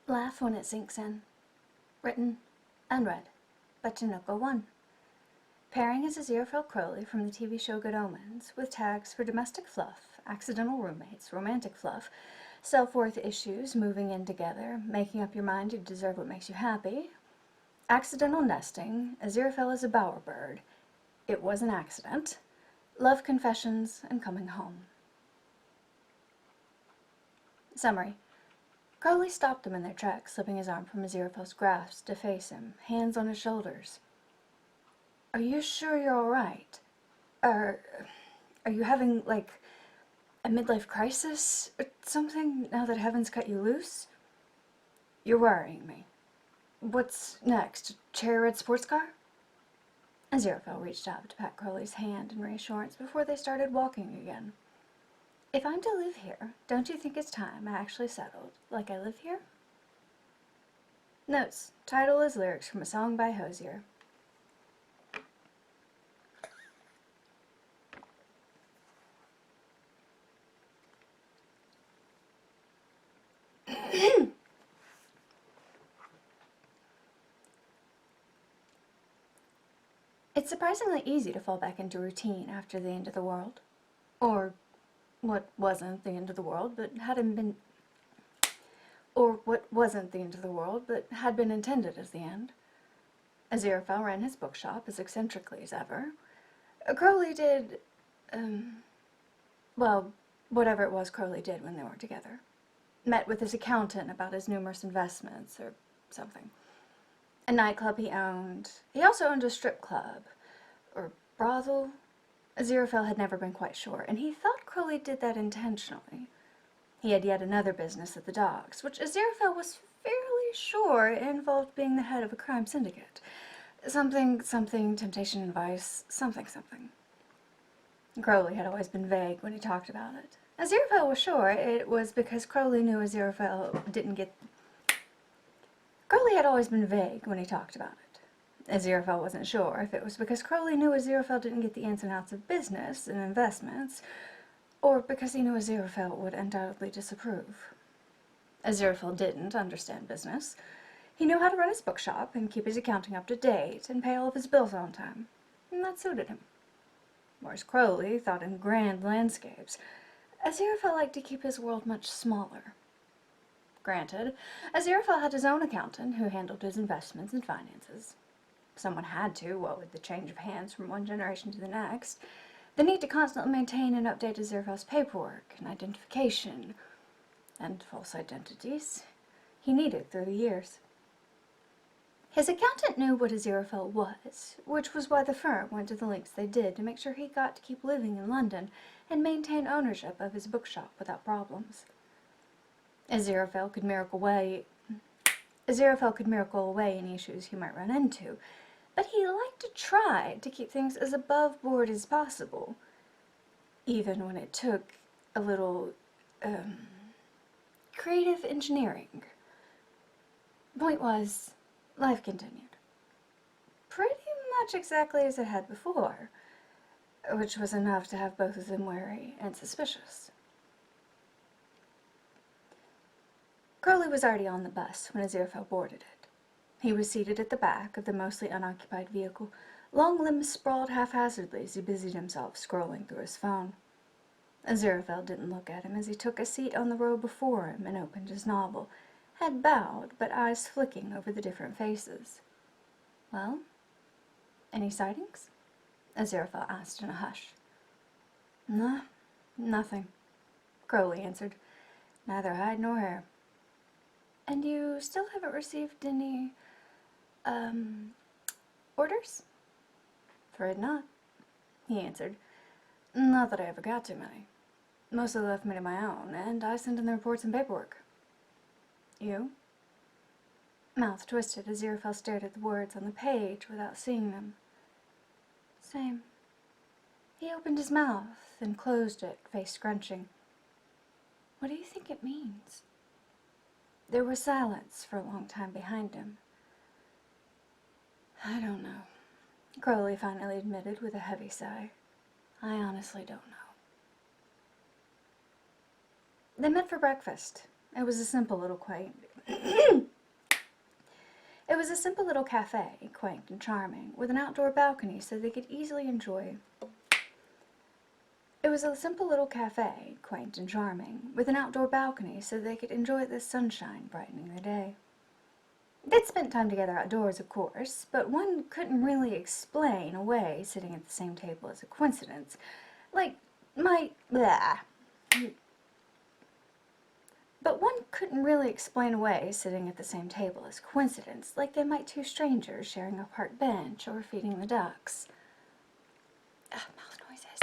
Laugh when it sinks in. Written and read by Chinoko One. Pairing is Aziraphale Crowley from the TV show Good Omens, with tags for domestic fluff, accidental roommates, romantic fluff, self-worth issues, moving in together, making up your mind you deserve what makes you happy, accidental nesting, Aziraphale is a bowerbird, it was an accident, love confessions, and coming home. Summary. Crowley stopped them in their tracks, slipping his arm from Aziraphale's grasp to face him, hands on his shoulders. "Are you sure you're all right? Are you having, like, a midlife crisis or something now that heaven's cut you loose? You're worrying me. What's next? A cherry-red sports car?" Aziraphale reached out to pat Crowley's hand in reassurance before they started walking again. "If I'm to live here, don't you think it's time I actually settled, like I live here?" Notes. Title is lyrics from a song by Hosier. It's surprisingly easy to fall back into routine after the end of the world. Or what wasn't the end of the world, but had been intended as the end. Aziraphale ran his bookshop as eccentrically as ever. Crowley did, well, whatever it was Crowley did when they were together. Met with his accountant about his numerous investments, or something. A nightclub he owned. He also owned a strip club, or brothel. Aziraphale had never been quite sure, and he thought Crowley did that intentionally. He had yet another business at the docks, which Aziraphale was fairly sure involved being the head of a crime syndicate. Something, temptation and vice, something. Crowley had always been vague when he talked about it. Aziraphale was sure it was because Crowley knew Aziraphale didn't get... Crowley had always been vague when he talked about it. Aziraphale wasn't sure if it was because Crowley knew Aziraphale didn't get the ins and outs of business and investments, or because he knew Aziraphale would undoubtedly disapprove. Aziraphale didn't understand business. He knew how to run his bookshop and keep his accounting up to date and pay all of his bills on time, and that suited him. Whereas Crowley thought in grand landscapes, Aziraphale liked to keep his world much smaller. Granted, Aziraphale had his own accountant who handled his investments and finances. Someone had to, what with the change of hands from one generation to the next, the need to constantly maintain and update Aziraphale's paperwork and identification, and false identities he needed through the years. His accountant knew what Aziraphale was, which was why the firm went to the lengths they did to make sure he got to keep living in London and maintain ownership of his bookshop without problems. Aziraphale could miracle away any issues he might run into, but he liked to try to keep things as above board as possible, even when it took a little, creative engineering. Point was, life continued. Pretty much exactly as it had before, which was enough to have both of them wary and suspicious. Crowley was already on the bus when Aziraphale boarded it. He was seated at the back of the mostly unoccupied vehicle, long limbs sprawled haphazardly as he busied himself scrolling through his phone. Aziraphale didn't look at him as he took a seat on the row before him and opened his novel, head bowed but eyes flicking over the different faces. "Well, any sightings?" Aziraphale asked in a hush. "Nah, nothing," Crowley answered. "Neither hide nor hair." "And you still haven't received any, orders?" "Afraid not," he answered. "Not that I ever got too many. Mostly left me to my own, and I send in the reports and paperwork." "You?" Mouth twisted, Aziraphale stared at the words on the page without seeing them. "Same." He opened his mouth and closed it, face scrunching. "What do you think it means?" There was silence for a long time behind him. "I don't know," Crowley finally admitted with a heavy sigh. "I honestly don't know." They met for breakfast. It was a simple little It was a simple little cafe, quaint and charming, with an outdoor balcony so they could easily enjoy. It was a simple little cafe, quaint and charming, with an outdoor balcony so they could enjoy the sunshine brightening their day. They'd spent time together outdoors, of course, but one couldn't really explain away sitting at the same table as a coincidence. But one couldn't really explain away sitting at the same table as a coincidence, like they might two strangers sharing a park bench or feeding the ducks. Mouth noises.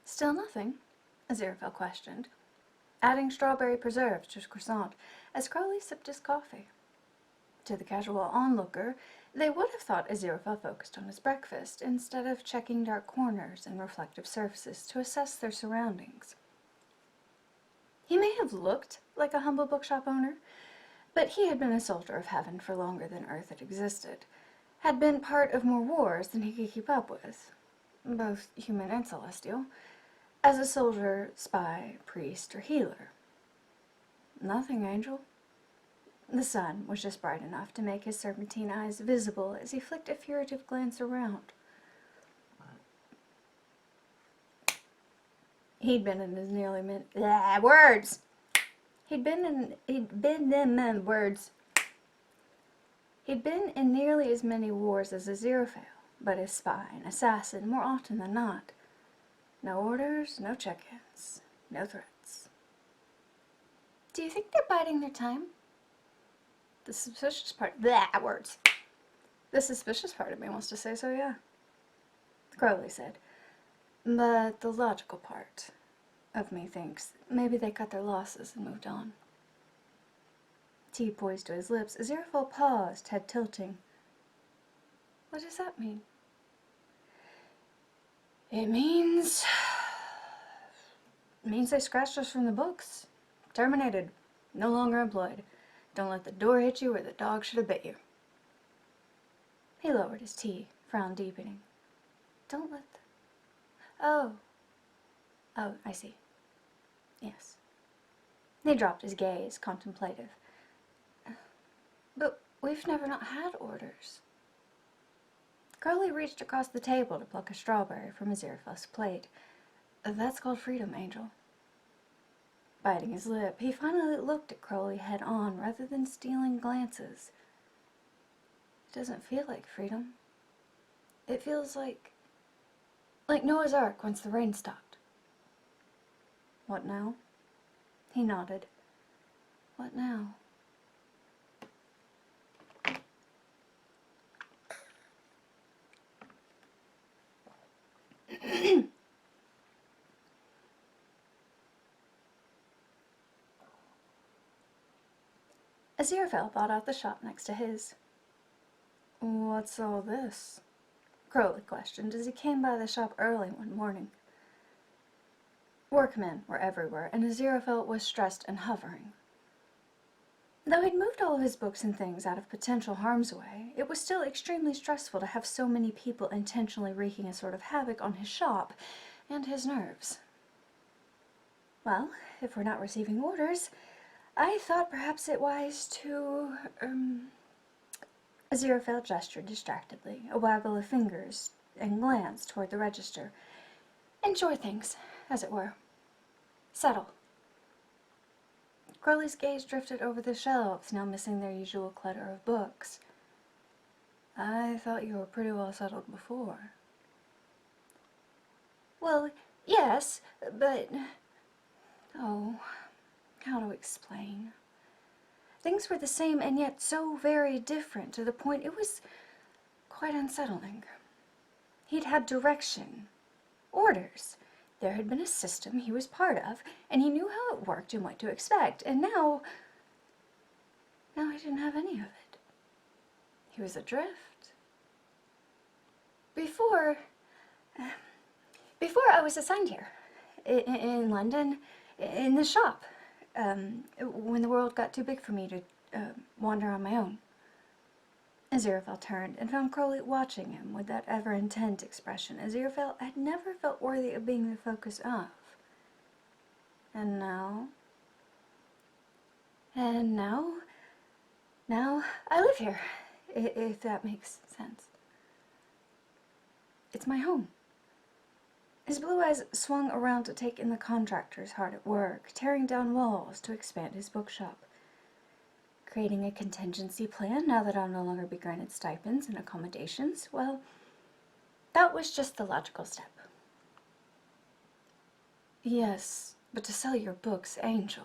Still nothing? Aziraphale questioned, adding strawberry preserves to his croissant as Crowley sipped his coffee. To the casual onlooker, they would have thought Aziraphale focused on his breakfast instead of checking dark corners and reflective surfaces to assess their surroundings. He may have looked like a humble bookshop owner, but he had been a soldier of heaven for longer than Earth had existed, had been part of more wars than he could keep up with, both human and celestial, as a soldier, spy, priest, or healer. Nothing, Angel. The sun was just bright enough to make his serpentine eyes visible as he flicked a furtive glance around. He'd been in his nearly words. He'd been in nearly as many wars as Aziraphale, but as spy and assassin more often than not. No orders, no check-ins, no threats. Do you think they're biding their time? The suspicious part of me wants to say so, yeah. Crowley said. But the logical part of me thinks maybe they cut their losses and moved on. Tea poised to his lips. Aziraphale paused, head tilting. What does that mean? It means they scratched us from the books. Terminated. No longer employed. Don't let the door hit you or the dog should have bit you. He lowered his tea, frown deepening. Don't let the... Oh, I see. Yes. He dropped his gaze, contemplative. But we've never not had orders. Crowley reached across the table to pluck a strawberry from Aziraphale's plate. That's called freedom, Angel. Biting his lip, he finally looked at Crowley head-on rather than stealing glances. It doesn't feel like freedom. It feels like Noah's Ark once the rain stopped. What now? He nodded. What now? Aziraphale bought out the shop next to his. What's all this? Crowley questioned as he came by the shop early one morning. Workmen were everywhere, and Aziraphale was stressed and hovering. Though he'd moved all of his books and things out of potential harm's way, it was still extremely stressful to have so many people intentionally wreaking a sort of havoc on his shop and his nerves. Well, if we're not receiving orders, I thought perhaps it wise to, Aziraphale gestured distractedly, a waggle of fingers and glance toward the register. Enjoy things, as it were. Settle. Crowley's gaze drifted over the shelves, now missing their usual clutter of books. I thought you were pretty well settled before. Well, yes, but... Oh, how to explain? Things were the same and yet so very different to the point it was quite unsettling. He'd had direction, orders. There had been a system he was part of, and he knew how it worked and what to expect, and now he didn't have any of it. He was adrift. Before I was assigned here, in London, in the shop, when the world got too big for me to wander on my own. Aziraphale turned and found Crowley watching him with that ever-intent expression Aziraphale had never felt worthy of being the focus of. And now... Now I live here, if that makes sense. It's my home. His blue eyes swung around to take in the contractors hard at work, tearing down walls to expand his bookshop. Creating a contingency plan now that I'll no longer be granted stipends and accommodations, well, that was just the logical step. Yes, but to sell your books, Angel.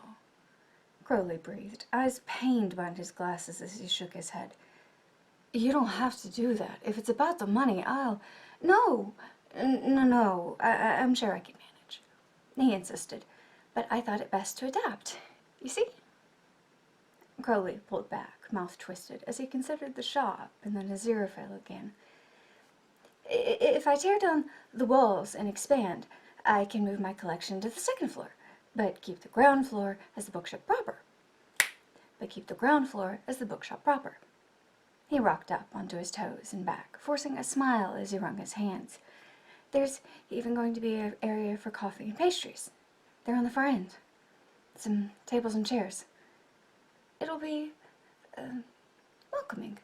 Crowley breathed, eyes pained behind his glasses as he shook his head. You don't have to do that. If it's about the money, I'll... No, I'm sure I can manage. He insisted, but I thought it best to adapt. You see? Crowley pulled back, mouth twisted, as he considered the shop and then Aziraphale again. If I tear down the walls and expand, I can move my collection to the second floor, but keep the ground floor as the bookshop proper. He rocked up onto his toes and back, forcing a smile as he wrung his hands. There's even going to be an area for coffee and pastries. They're on the far end. Some tables and chairs. It'll be welcoming.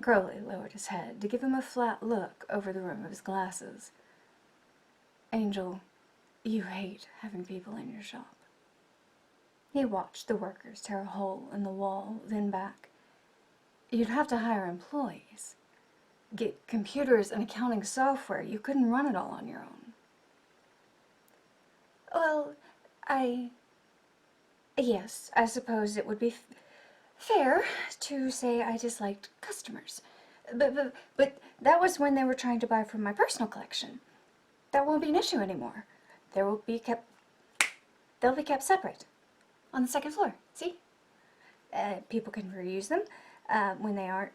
Crowley lowered his head to give him a flat look over the rim of his glasses. Angel, you hate having people in your shop. He watched the workers tear a hole in the wall, then back. You'd have to hire employees. Get computers and accounting software. You couldn't run it all on your own. Well, yes, I suppose it would be fair to say I disliked customers. But that was when they were trying to buy from my personal collection. That won't be an issue anymore. They'll be kept separate on the second floor. See? People can peruse them when they aren't.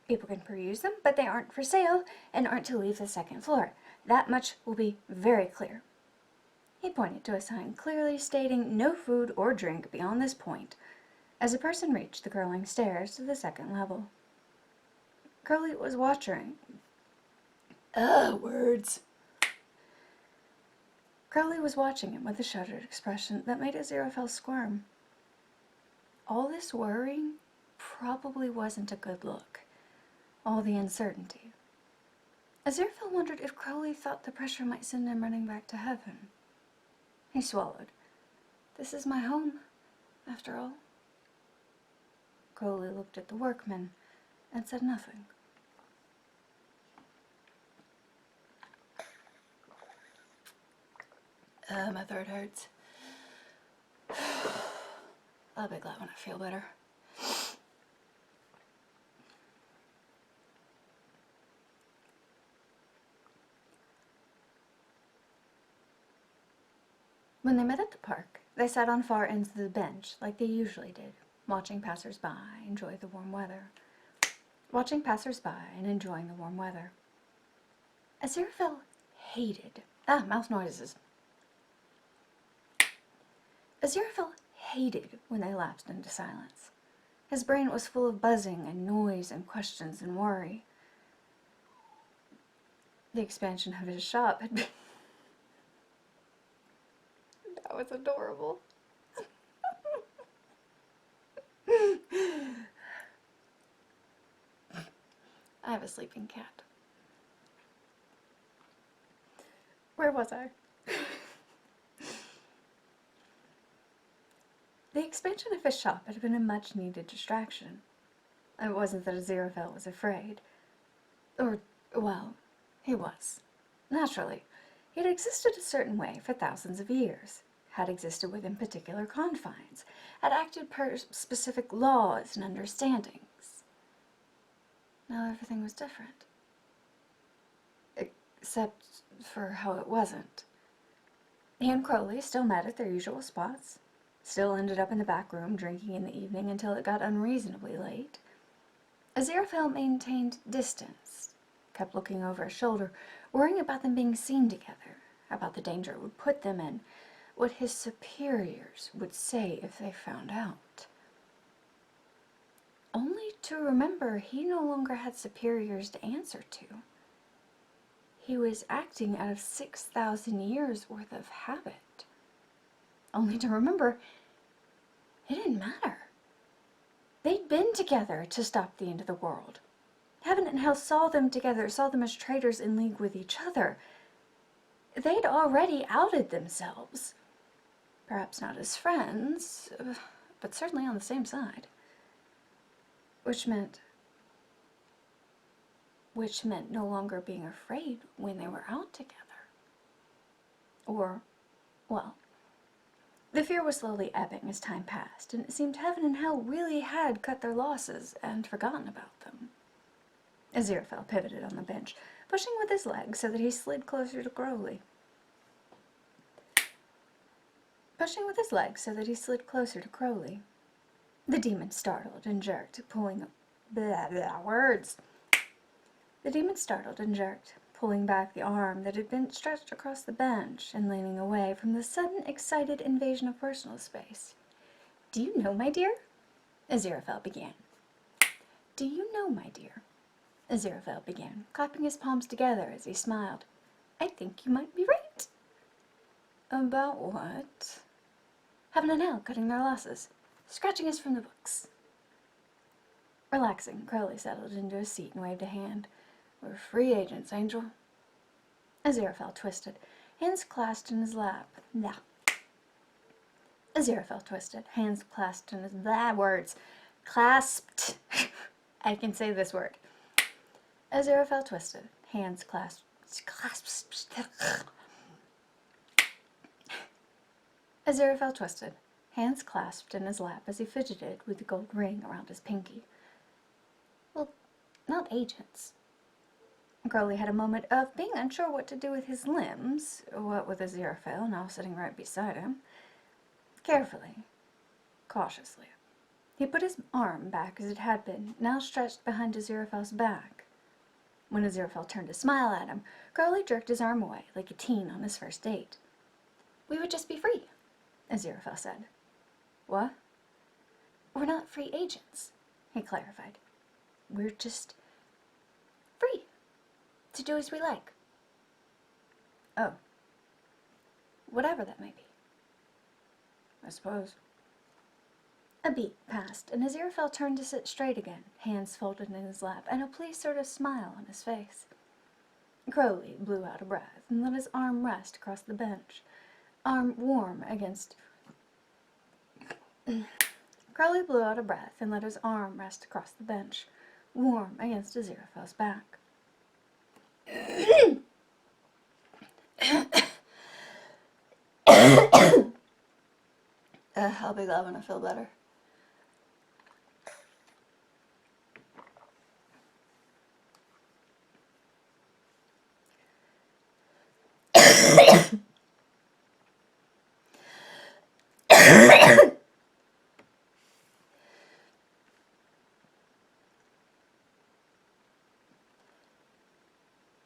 People can peruse them, but they aren't for sale and aren't to leave the second floor. That much will be very clear. He pointed to a sign clearly stating no food or drink beyond this point, as a person reached the curling stairs to the second level. Crowley was watching. Words. Crowley was watching him with a shuddered expression that made Aziraphale squirm. All this worrying probably wasn't a good look. All the uncertainty. Aziraphale wondered if Crowley thought the pressure might send him running back to heaven. He swallowed. This is my home, after all. Crowley looked at the workmen and said nothing. My throat hurts. I'll be glad when I feel better. When they met at the park, they sat on far ends of the bench like they usually did, watching passers-by enjoy the warm weather. Aziraphale hated mouth noises. Aziraphale hated when they lapsed into silence. His brain was full of buzzing and noise and questions and worry. The expansion of his shop had been... That was adorable. I have a sleeping cat. Where was I? The expansion of his shop had been a much-needed distraction. It wasn't that Aziraphale was afraid. Well, he was. Naturally. He had existed a certain way for thousands of years, had existed within particular confines, had acted per specific laws and understandings. Now everything was different. Except for how it wasn't. He and Crowley still met at their usual spots, still ended up in the back room drinking in the evening until it got unreasonably late. Aziraphale maintained distance, kept looking over his shoulder, worrying about them being seen together, about the danger it would put them in, what his superiors would say if they found out. Only to remember he no longer had superiors to answer to. He was acting out of 6,000 years worth of habit. Only to remember, it didn't matter. They'd been together to stop the end of the world. Heaven and hell saw them together, saw them as traitors in league with each other. They'd already outed themselves. Perhaps not as friends, but certainly on the same side. Which meant no longer being afraid when they were out together. Or, well, the fear was slowly ebbing as time passed, and it seemed heaven and hell really had cut their losses and forgotten about them. Aziraphale pivoted on the bench, pushing with his legs so that he slid closer to Crowley. The demon startled and jerked, pulling back the arm that had been stretched across the bench and leaning away from the sudden, excited invasion of personal space. "Do you know, my dear?" Aziraphale began. "Do you know, my dear?" Aziraphale began, clapping his palms together as he smiled. "I think you might be right." "About what?" "Heaven and hell cutting their losses. Scratching us from the books." Relaxing, Crowley settled into a seat and waved a hand. "We're free agents, Angel." Aziraphale twisted, hands clasped in his lap. Clasped. I can say this word. Aziraphale twisted, hands clasped. Aziraphale twisted, hands clasped in his lap as he fidgeted with the gold ring around his pinky. "Well, not agents." Crowley had a moment of being unsure what to do with his limbs, what with Aziraphale now sitting right beside him. Carefully, cautiously, he put his arm back as it had been, now stretched behind Aziraphale's back. When Aziraphale turned to smile at him, Crowley jerked his arm away, like a teen on his first date. "We would just be free," Aziraphale said. "What?" "We're not free agents," he clarified. "We're just free to do as we like." "Oh. Whatever that may be. I suppose." A beat passed, and Aziraphale turned to sit straight again, hands folded in his lap, and a pleased sort of smile on his face. Crowley blew out a breath and let his arm rest across the bench, arm warm against... Crowley blew out a breath and let his arm rest across the bench, warm against Aziraphale's back. I'll be glad when I feel better.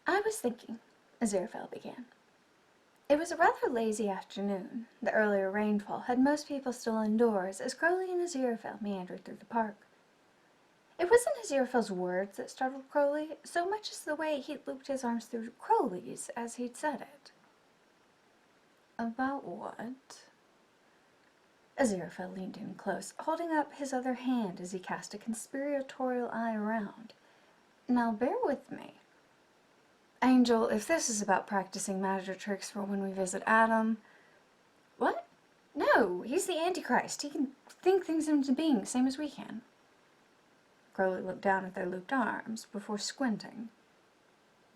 "I was thinking," Aziraphale began. It was a rather lazy afternoon. The earlier rainfall had most people still indoors as Crowley and Aziraphale meandered through the park. It wasn't Aziraphale's words that startled Crowley so much as the way he looped his arms through Crowley's as he'd said it. "About what?" Aziraphale leaned in close, holding up his other hand as he cast a conspiratorial eye around. "Now bear with me. Angel, if this is about practicing magic tricks for when we visit Adam..." "What? No, he's the Antichrist. He can think things into being, same as we can." Crowley looked down at their looped arms before squinting.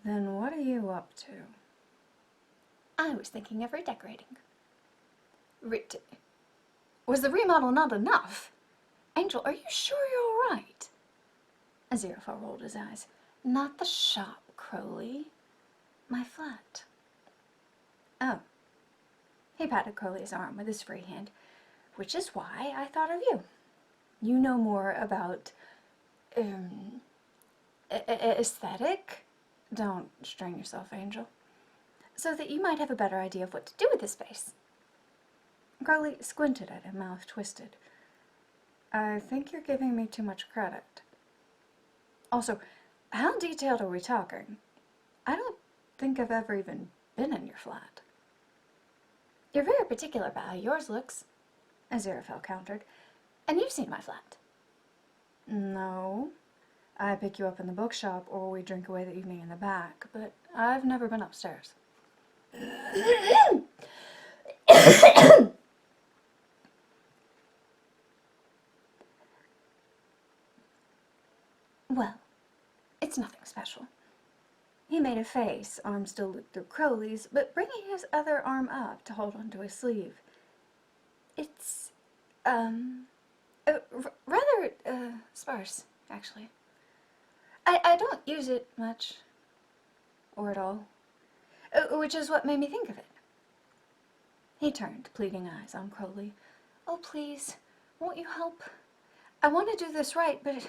"Then what are you up to?" "I was thinking of redecorating." Was the remodel not enough? Angel, are you sure you're all right?" Aziraphale rolled his eyes. "Not the shop, Crowley. My flat." "Oh." He patted Crowley's arm with his free hand. "Which is why I thought of you. You know more about, aesthetic? Don't strain yourself, Angel. So that you might have a better idea of what to do with this space." Crowley squinted at him, mouth twisted. "I think you're giving me too much credit." Also, how detailed are we talking? I don't think I've ever even been in your flat. You're very particular about how yours looks, Aziraphale countered. And you've seen my flat. No. I pick you up in the bookshop or we drink away the evening in the back, but I've never been upstairs. Well, it's nothing special. He made a face, arm still looped through Crowley's, but bringing his other arm up to hold onto his sleeve. It's, rather, sparse, actually. I don't use it much, or at all, which is what made me think of it. He turned pleading eyes on Crowley. Oh, please, won't you help? I want to do this right, but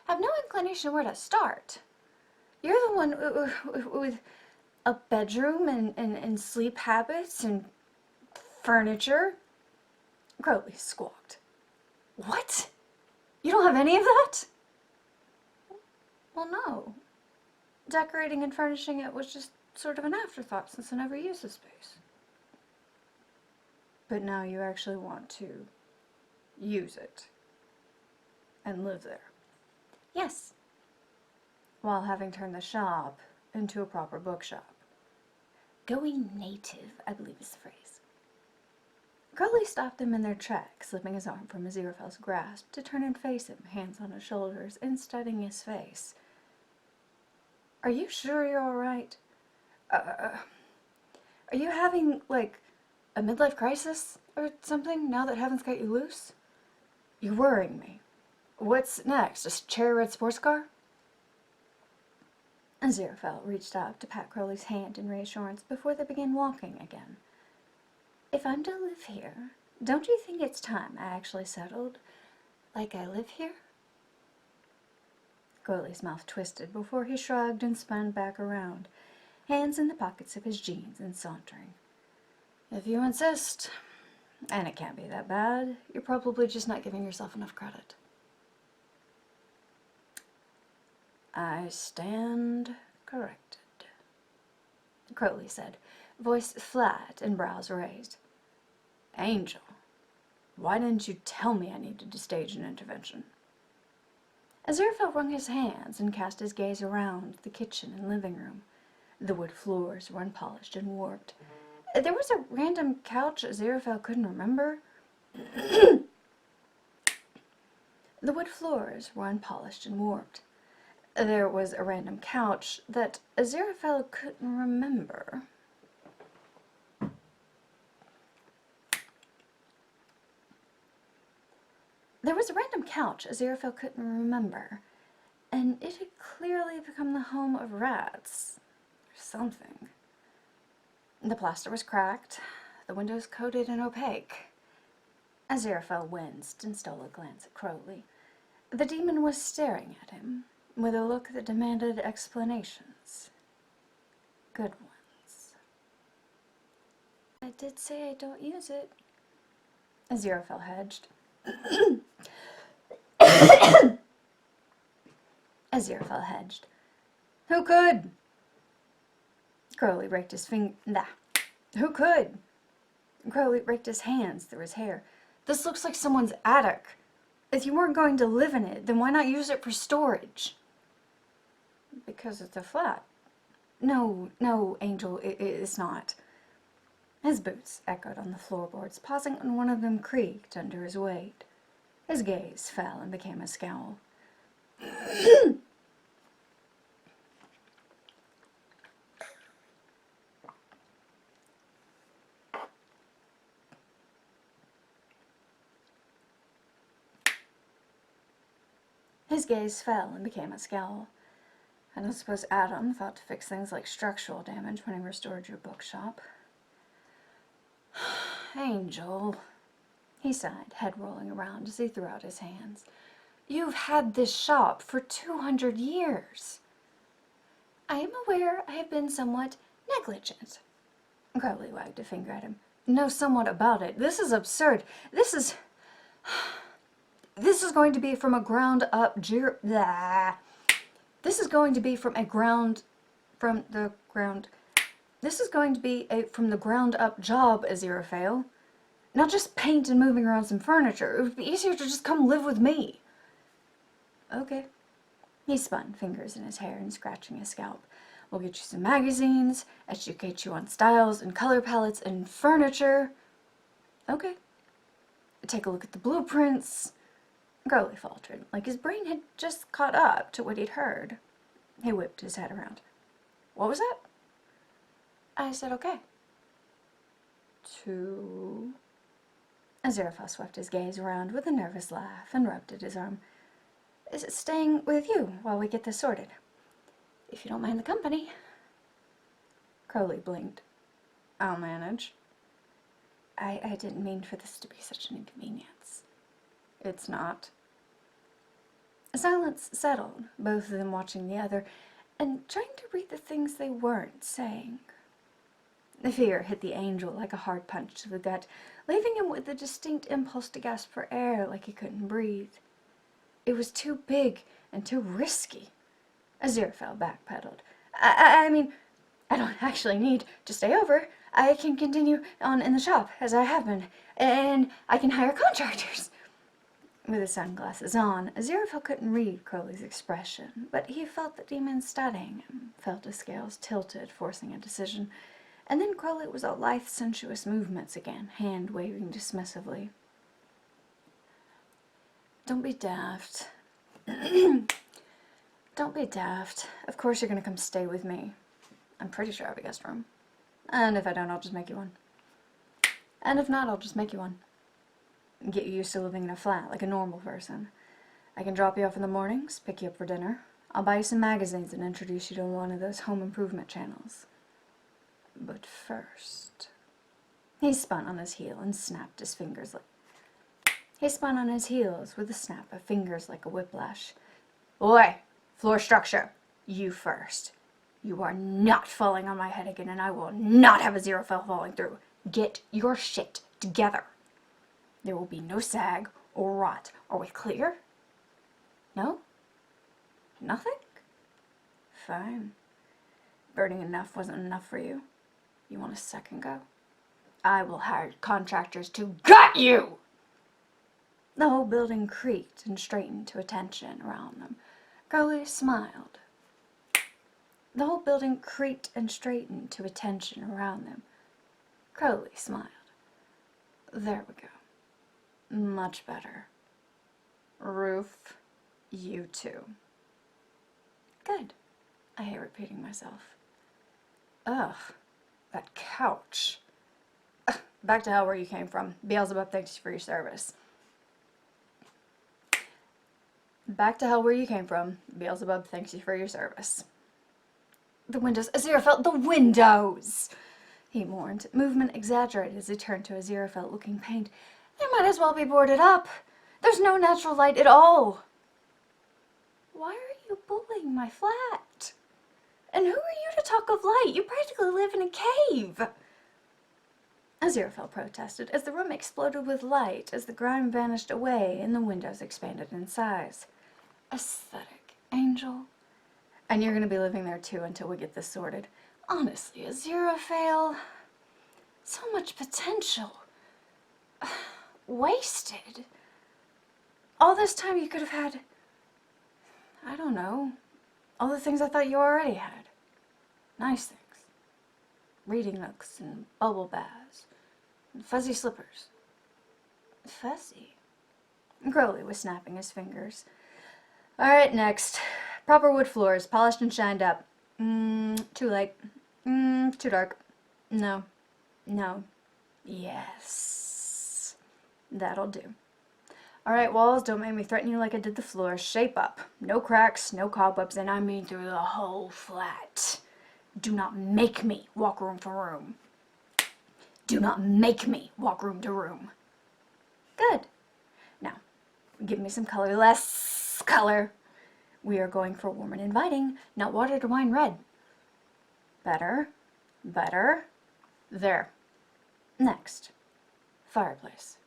I have no inclination where to start. You're the one with a bedroom and sleep habits and furniture. Crowley squawked. What? You don't have any of that? Well, no. Decorating and furnishing it was just sort of an afterthought since I never used the space. But now you actually want to use it and live there. Yes. While having turned the shop into a proper bookshop. Going native, I believe is the phrase. Crowley stopped them in their tracks, slipping his arm from Aziraphale's grasp to turn and face him, hands on his shoulders and studying his face. Are you sure you're all right? Are you having, like, a midlife crisis or something now that Heaven's got you loose? You're worrying me. What's next? A cherry red sports car? Aziraphale reached up to pat Crowley's hand in reassurance before they began walking again. If I'm to live here, don't you think it's time I actually settled like I live here? Crowley's mouth twisted before he shrugged and spun back around, hands in the pockets of his jeans and sauntering. If you insist, and it can't be that bad, you're probably just not giving yourself enough credit. I stand corrected, Crowley said, voice flat and brows raised. Angel, why didn't you tell me I needed to stage an intervention? Aziraphale wrung his hands and cast his gaze around the kitchen and living room. The wood floors were unpolished and warped. There was a random couch Aziraphale couldn't remember. The wood floors were unpolished and warped. There was a random couch that Aziraphale couldn't remember. There was a random couch Aziraphale couldn't remember, and it had clearly become the home of rats, or something. The plaster was cracked, the windows coated and opaque. Aziraphale winced and stole a glance at Crowley. The demon was staring at him, with a look that demanded explanations. Good ones. I did say I don't use it. Aziraphale hedged. Aziraphale hedged. Who could? Crowley raked his Who could? Crowley raked his hands through his hair. This looks like someone's attic. If you weren't going to live in it, then why not use it for storage? Because it's a flat. No, Angel, it's not. His boots echoed on the floorboards, pausing when one of them creaked under his weight. His gaze fell and became a scowl. His gaze fell and became a scowl. I don't suppose Adam thought to fix things like structural damage when he restored your bookshop. Angel, he sighed, head rolling around as he threw out his hands. You've had this shop for 200 years. I am aware I have been somewhat negligent. Crowley wagged a finger at him. No somewhat about it. This is absurd. This is... This is going to be from a ground up This is going to be from the ground up job, Aziraphale. Not just paint and moving around some furniture. It would be easier to just come live with me. Okay. He spun, fingers in his hair and scratching his scalp. We'll get you some magazines, educate you on styles and color palettes and furniture. Okay. Take a look at the blueprints. Crowley faltered, like his brain had just caught up to what he'd heard. He whipped his head around. What was that? I said okay. Two. Aziraphale swept his gaze around with a nervous laugh and rubbed at his arm. Is it staying with you while we get this sorted? If you don't mind the company. Crowley blinked. I'll manage. I didn't mean for this to be such an inconvenience. It's not. A silence settled, both of them watching the other, and trying to read the things they weren't saying. The fear hit the angel like a hard punch to the gut, leaving him with a distinct impulse to gasp for air like he couldn't breathe. It was too big and too risky. Aziraphale backpedaled. I mean, I don't actually need to stay over. I can continue on in the shop, as I have been, and I can hire contractors. With his sunglasses on, Aziraphale couldn't read Crowley's expression, but he felt the demon studying him, felt his scales tilted, forcing a decision. And then Crowley was all lithe, sensuous movements again, hand waving dismissively. Don't be daft. Don't be daft. Of course you're going to come stay with me. I'm pretty sure I have a guest room. And if I don't, I'll just make you one. And if not, I'll just make you one. Get you used to living in a flat like a normal person. I can drop you off in the mornings, pick you up for dinner. I'll buy you some magazines and introduce you to one of those home improvement channels. But first... He spun on his heel and snapped his fingers like... He spun on his heels with a snap of fingers like a whiplash. Oi! Floor structure! You first. You are not falling on my head again, and I will not have Aziraphale falling through. Get your shit together. There will be no sag or rot. Are we clear? No? Nothing? Fine. Burning enough wasn't enough for you. You want a second go? I will hire contractors to gut you! The whole building creaked and straightened to attention around them. Crowley smiled. The whole building creaked and straightened to attention around them. Crowley smiled. There we go. Much better. Roof, you too. Good. I hate repeating myself. Ugh, that couch. Ugh, back to hell where you came from. Beelzebub, thanks for your service. Back to hell where you came from. Beelzebub, thanks you for your service. The windows. Aziraphale, the windows! He mourned. Movement exaggerated as he turned to Aziraphale, looking pained. They might as well be boarded up. There's no natural light at all. Why are you bullying my flat? And who are you to talk of light? You practically live in a cave. Aziraphale protested as the room exploded with light as the grime vanished away and the windows expanded in size. Aesthetic, Angel. And you're going to be living there too until we get this sorted. Honestly, Aziraphale, so much potential. Wasted. All this time you could have had, I don't know, all the things I thought you already had. Nice things. Reading nooks and bubble baths and fuzzy slippers. Fuzzy? Crowley was snapping his fingers. Alright, next. Proper wood floors, polished and shined up. Too light. Too dark. No. No. Yes. That'll do. Alright, walls, don't make me threaten you like I did the floor. Shape up. No cracks, no cobwebs, and I mean through the whole flat. Do not make me walk room for room. Do not make me walk room to room. Good. Now, give me some color. Less color. We are going for warm and inviting, not watered or wine red. Better. Better. There. Next. Fireplace.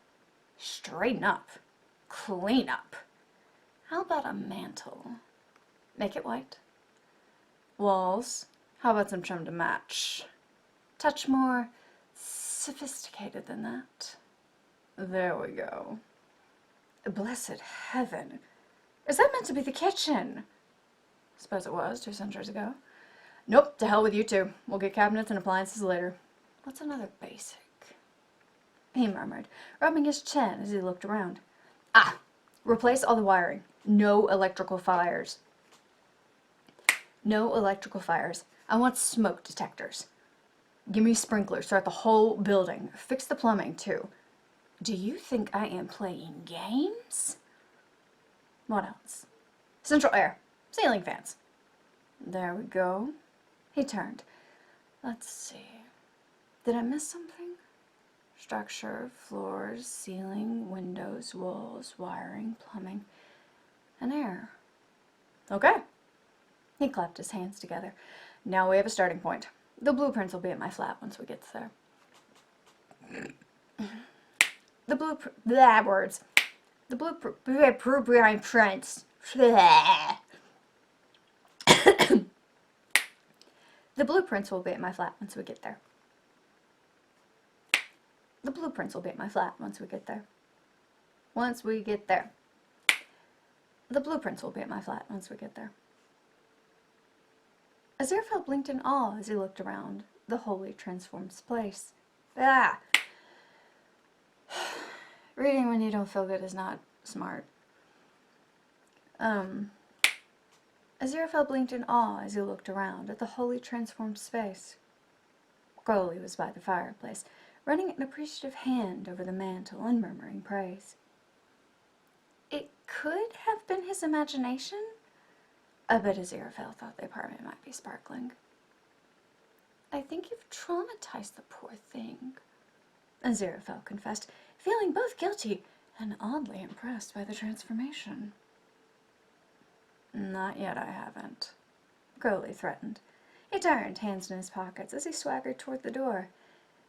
Straighten up. clean up. How about a mantle? Make it white. Walls, how about some trim to match? Touch more sophisticated than that. There we go. Blessed heaven. Is that meant to be the kitchen? Suppose it was 2 centuries ago. Nope, to hell with you two. We'll get cabinets and appliances later. What's another basic? He murmured, rubbing his chin as he looked around. Ah! Replace all the wiring. No electrical fires. No electrical fires. I want smoke detectors. Give me sprinklers throughout the whole building. Fix the plumbing, too. Do you think I am playing games? What else? Central air. Ceiling fans. There we go. He turned. Let's see. Did I miss something? Structure, floors, ceiling, windows, walls, wiring, plumbing, and air. Okay. He clapped his hands together. Now we have a starting point. The blueprints will be at my flat once we get there. The blueprints. The blueprints will be at my flat once we get there. The blueprints will be at my flat once we get there. Once we get there. The blueprints will be at my flat once we get there. Aziraphale blinked in awe as he looked around the wholly transformed place. Ah! Reading when you don't feel good is not smart. Aziraphale blinked in awe as he looked around at the wholly transformed space. Crowley was by the fireplace, running an appreciative hand over the mantle and murmuring praise. It could have been his imagination. I bet Aziraphale thought the apartment might be sparkling. I think you've traumatized the poor thing, Aziraphale confessed, feeling both guilty and oddly impressed by the transformation. Not yet, I haven't, Crowley threatened. He turned, hands in his pockets, as he swaggered toward the door.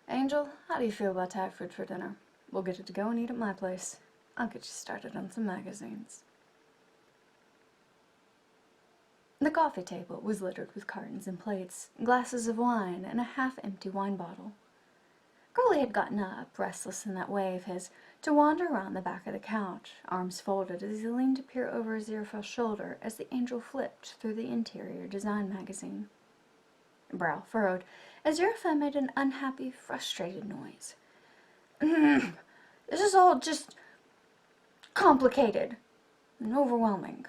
Angel, how do you feel about Thai food for dinner? We'll get it to go and eat at my place. I'll get you started on some magazines. The coffee table was littered with cartons and plates, glasses of wine, and a half-empty wine bottle. Crowley had gotten up, restless in that way of his, to wander around the back of the couch, arms folded as he leaned to peer over Aziraphale's shoulder as the angel flipped through the interior design magazine. Brow furrowed, Aziraphale made an unhappy, frustrated noise. This is all just complicated and overwhelming.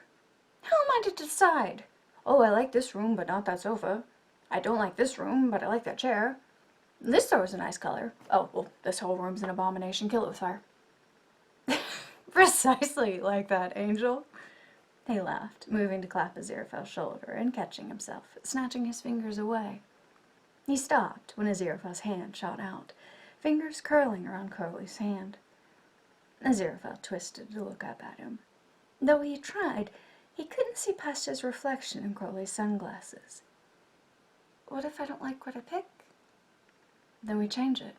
How am I to decide? Oh, I like this room, but not that sofa. I don't like this room, but I like that chair. This throws a nice color. Oh, well, this whole room's an abomination. Kill it with fire. Precisely like that, Angel. He laughed, moving to clap Aziraphale's shoulder and catching himself, snatching his fingers away. He stopped when Aziraphale's hand shot out, fingers curling around Crowley's hand. Aziraphale twisted to look up at him. Though he tried, he couldn't see past his reflection in Crowley's sunglasses. What if I don't like what I pick? Then we change it.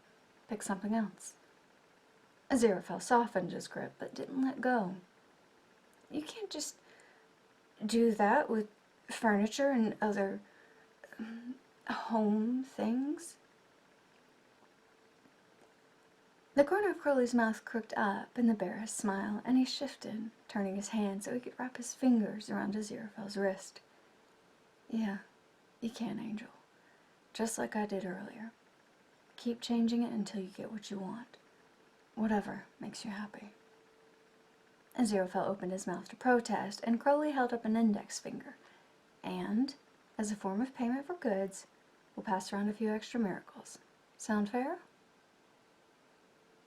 Pick something else. Aziraphale softened his grip, but didn't let go. You can't just do that with furniture and other home things. The corner of Crowley's mouth crooked up in the barest smile, and he shifted, turning his hand so he could wrap his fingers around Aziraphale's wrist. Yeah, you can, Angel. Just like I did earlier. Keep changing it until you get what you want. Whatever makes you happy. Aziraphale opened his mouth to protest, and Crowley held up an index finger. And, as a form of payment for goods, we'll pass around a few extra miracles. Sound fair?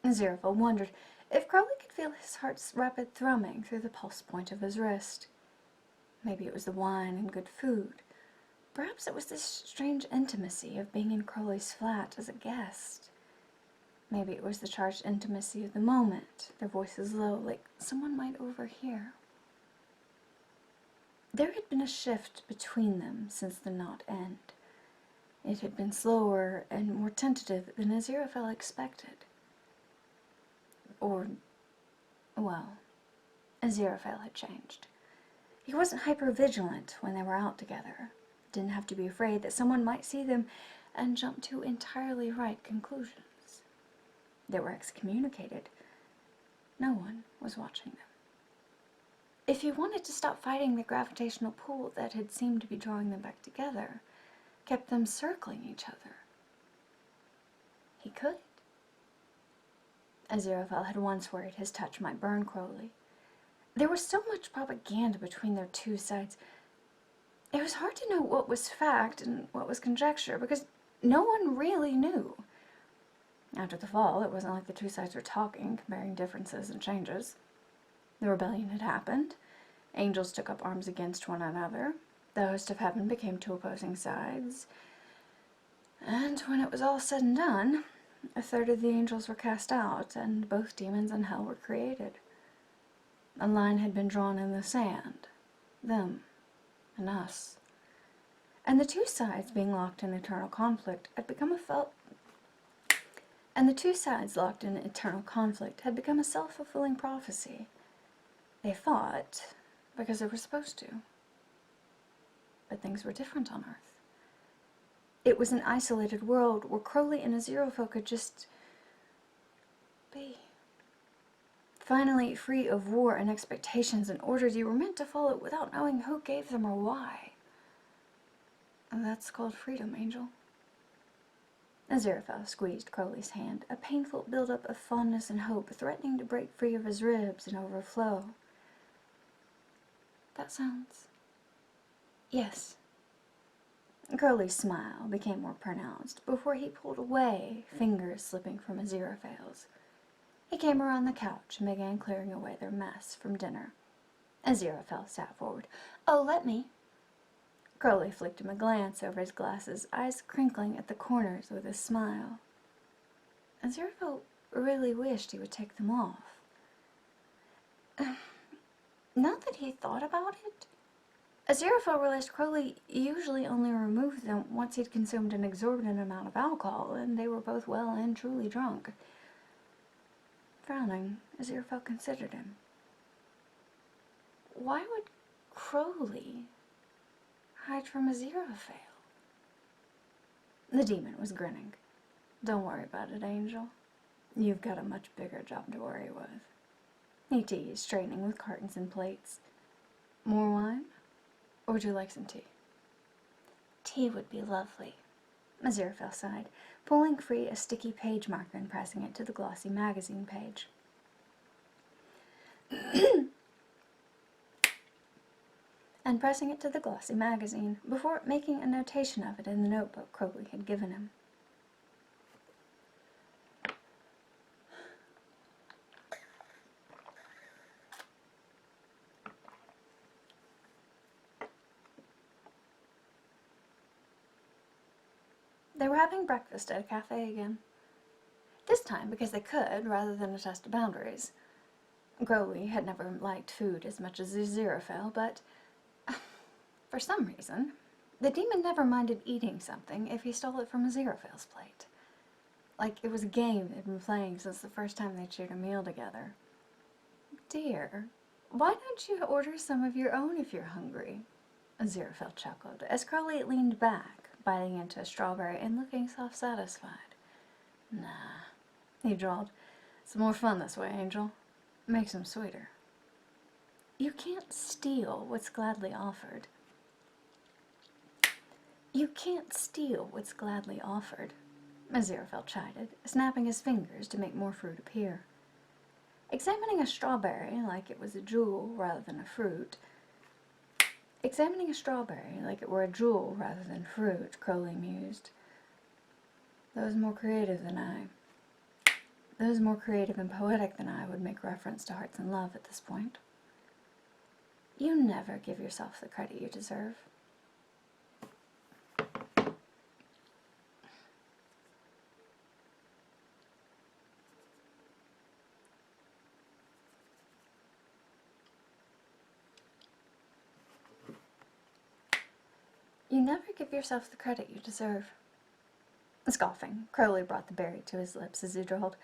Aziraphale wondered if Crowley could feel his heart's rapid thrumming through the pulse point of his wrist. Maybe it was the wine and good food. Perhaps it was this strange intimacy of being in Crowley's flat as a guest. Maybe it was the charged intimacy of the moment, their voices low, like someone might overhear. There had been a shift between them since the knot end. It had been slower and more tentative than Aziraphale expected. Or, well, Aziraphale had changed. He wasn't hyper-vigilant when they were out together. Didn't have to be afraid that someone might see them and jump to entirely right conclusions. They were excommunicated. No one was watching them. If he wanted to stop fighting the gravitational pull that had seemed to be drawing them back together, kept them circling each other, he could. Aziraphale had once worried his touch might burn Crowley. There was so much propaganda between their two sides. It was hard to know what was fact and what was conjecture, because no one really knew. After the fall, it wasn't like the two sides were talking, comparing differences and changes. The rebellion had happened. Angels took up arms against one another. The host of heaven became two opposing sides. And when it was all said and done, a third of the angels were cast out, and both demons and hell were created. A line had been drawn in the sand. Them and us. And the two sides being locked in eternal conflict had become a self-fulfilling prophecy. They fought because they were supposed to. But things were different on Earth. It was an isolated world where Crowley and Aziraphale could just be. Finally, free of war and expectations and orders you were meant to follow without knowing who gave them or why. And that's called freedom, Angel. Aziraphale squeezed Crowley's hand, a painful buildup of fondness and hope threatening to break free of his ribs and overflow. That sounds... Yes. Crowley's smile became more pronounced before he pulled away, fingers slipping from Aziraphale's. He came around the couch and began clearing away their mess from dinner. Aziraphale sat forward. "Oh, let me." Crowley flicked him a glance over his glasses, eyes crinkling at the corners with a smile. Aziraphale really wished he would take them off. Not that he thought about it. Aziraphale realized Crowley usually only removed them once he'd consumed an exorbitant amount of alcohol, and they were both well and truly drunk. Frowning, Aziraphale considered him. Why would Crowley hide from Aziraphale? The demon was grinning. "Don't worry about it, Angel. You've got a much bigger job to worry with." He teased, straightening with cartons and plates. "More wine? Or would you like some tea?" "Tea would be lovely." Aziraphale sighed, pulling free a sticky page marker and pressing it to the glossy magazine page. Before making a notation of it in the notebook Crowley had given him. They were having breakfast at a cafe again. This time because they could, rather than a test of boundaries. Crowley had never liked food as much as Aziraphale, but for some reason, the demon never minded eating something if he stole it from Aziraphale's plate. Like it was a game they'd been playing since the first time they'd shared a meal together. "Dear, why don't you order some of your own if you're hungry?" Aziraphale chuckled as Crowley leaned back, biting into a strawberry and looking self-satisfied. "Nah," he drawled. "It's more fun this way, Angel. Makes them sweeter." "You can't steal what's gladly offered." "You can't steal what's gladly offered," Aziraphale chided, snapping his fingers to make more fruit appear. Examining a strawberry like it was a jewel rather than a fruit, Crowley mused. Those more creative and poetic than I would make reference to hearts in love at this point. You never give yourself the credit you deserve. You never give yourself the credit you deserve. Scoffing, Crowley brought the berry to his lips as he drawled,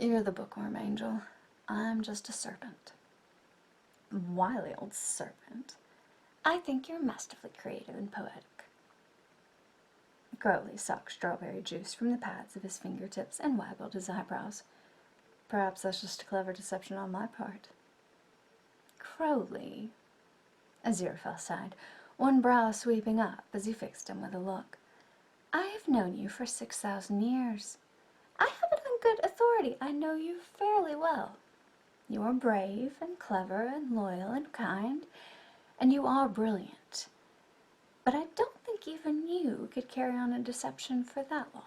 "You're the bookworm, Angel. I'm just a serpent." Wily old serpent. I think you're masterfully creative and poetic. Crowley sucked strawberry juice from the pads of his fingertips and waggled his eyebrows. Perhaps that's just a clever deception on my part. Crowley, Aziraphale sighed, one brow sweeping up as he fixed him with a look. I have known you for 6,000 years. I have it on good authority. I know you fairly well. You are brave and clever and loyal and kind, and you are brilliant. But I don't think even you could carry on a deception for that long.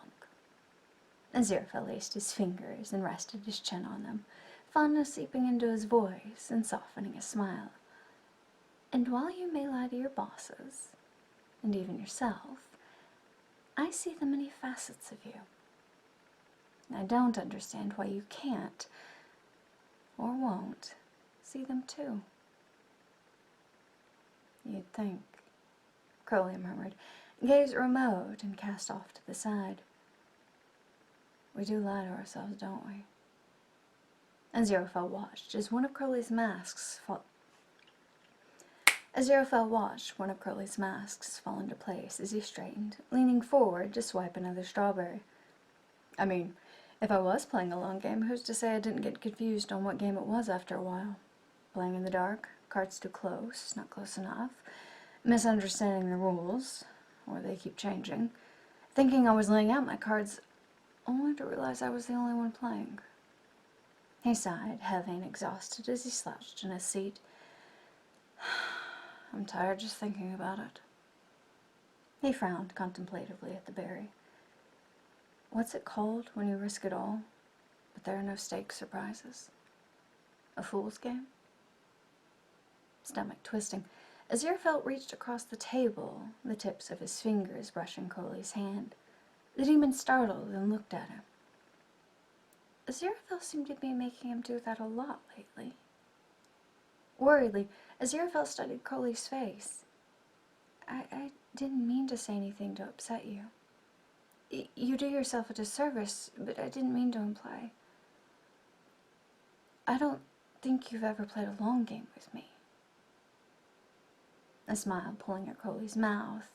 Aziraphale laced his fingers and rested his chin on them, fondness seeping into his voice and softening his smile. And while you may lie to your bosses, and even yourself, I see the many facets of you. I don't understand why you can't, or won't, see them too. You'd think, Crowley murmured, gazed remote and cast off to the side. We do lie to ourselves, don't we? Aziraphale watched as one of Crowley's masks fall into place as he straightened, leaning forward to swipe another strawberry. I mean, if I was playing a long game, who's to say I didn't get confused on what game it was after a while? Playing in the dark, cards too close, not close enough, misunderstanding the rules, or they keep changing, thinking I was laying out my cards, only to realize I was the only one playing. He sighed, heavy and exhausted, as he slouched in his seat. I'm tired just thinking about it. He frowned contemplatively at the berry. What's it called when you risk it all, but there are no stakes or prizes? A fool's game? Stomach twisting, Aziraphale reached across the table, the tips of his fingers brushing Crowley's hand. The demon startled and looked at him. Aziraphale seemed to be making him do that a lot lately. Worriedly, Aziraphale studied Crowley's face. I didn't mean to say anything to upset you. You do yourself a disservice, but I didn't mean to imply. I don't think you've ever played a long game with me. A smile pulling at Crowley's mouth.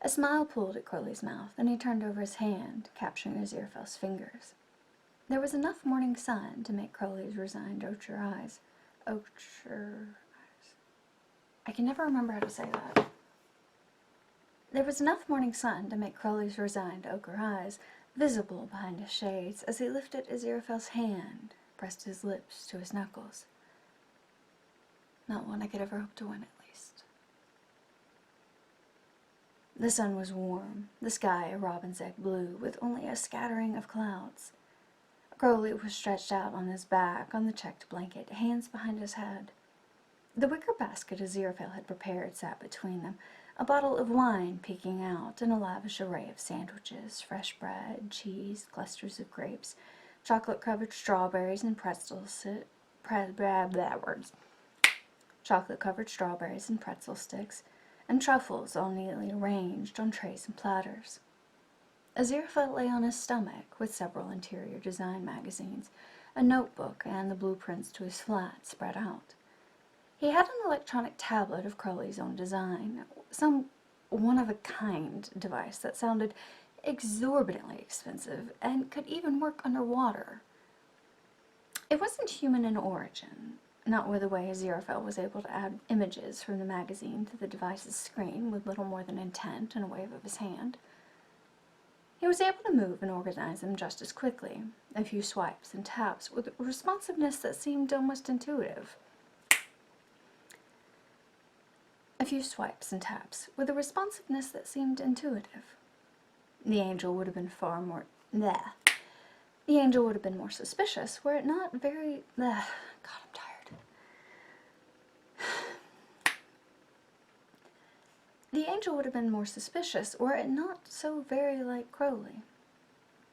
A smile pulled at Crowley's mouth, and he turned over his hand, capturing Aziraphale's fingers. There was enough morning sun to make Crowley's resigned ochre eyes. I can never remember how to say that. There was enough morning sun to make Crowley's resigned ochre eyes visible behind his shades as he lifted Aziraphale's hand, pressed his lips to his knuckles. Not one I could ever hope to win, at least. The sun was warm, the sky a robin's egg blue, with only a scattering of clouds. Crowley was stretched out on his back on the checked blanket, hands behind his head. The wicker basket Aziraphale had prepared sat between them, a bottle of wine peeking out, and a lavish array of sandwiches, fresh bread, cheese, clusters of grapes, chocolate-covered strawberries and chocolate-covered strawberries and pretzel sticks, and truffles all neatly arranged on trays and platters. Aziraphale lay on his stomach with several interior design magazines, a notebook, and the blueprints to his flat spread out. He had an electronic tablet of Crowley's own design, some one-of-a-kind device that sounded exorbitantly expensive and could even work underwater. It wasn't human in origin, not with the way Aziraphale was able to add images from the magazine to the device's screen with little more than intent and a wave of his hand. He was able to move and organize them just as quickly, a few swipes and taps with responsiveness that seemed almost intuitive. The angel would have been more suspicious were it not very... God, I'm tired. The angel would have been more suspicious were it not so very like Crowley.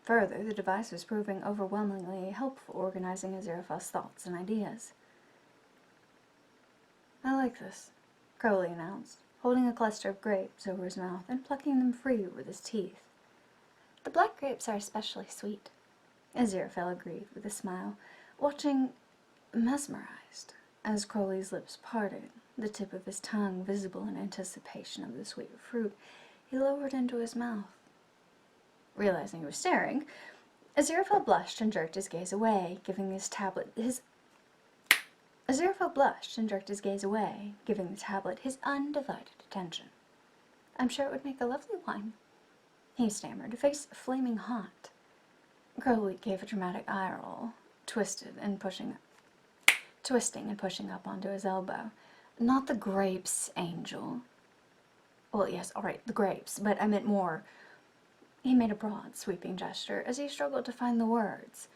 Further, the device was proving overwhelmingly helpful organizing Aziraphale's thoughts and ideas. I like this, Crowley announced, holding a cluster of grapes over his mouth and plucking them free with his teeth. The black grapes are especially sweet, Aziraphale agreed with a smile, watching mesmerized as Crowley's lips parted, the tip of his tongue visible in anticipation of the sweet fruit he lowered into his mouth. Realizing he was staring, Aziraphale blushed and jerked his gaze away, giving his tablet his undivided attention. "I'm sure it would make a lovely wine," he stammered, a face flaming hot. Crowley gave a dramatic eye roll, twisting and pushing up onto his elbow. "Not the grapes, Angel." "Well, yes, all right, the grapes, but I meant more." He made a broad, sweeping gesture as he struggled to find the words.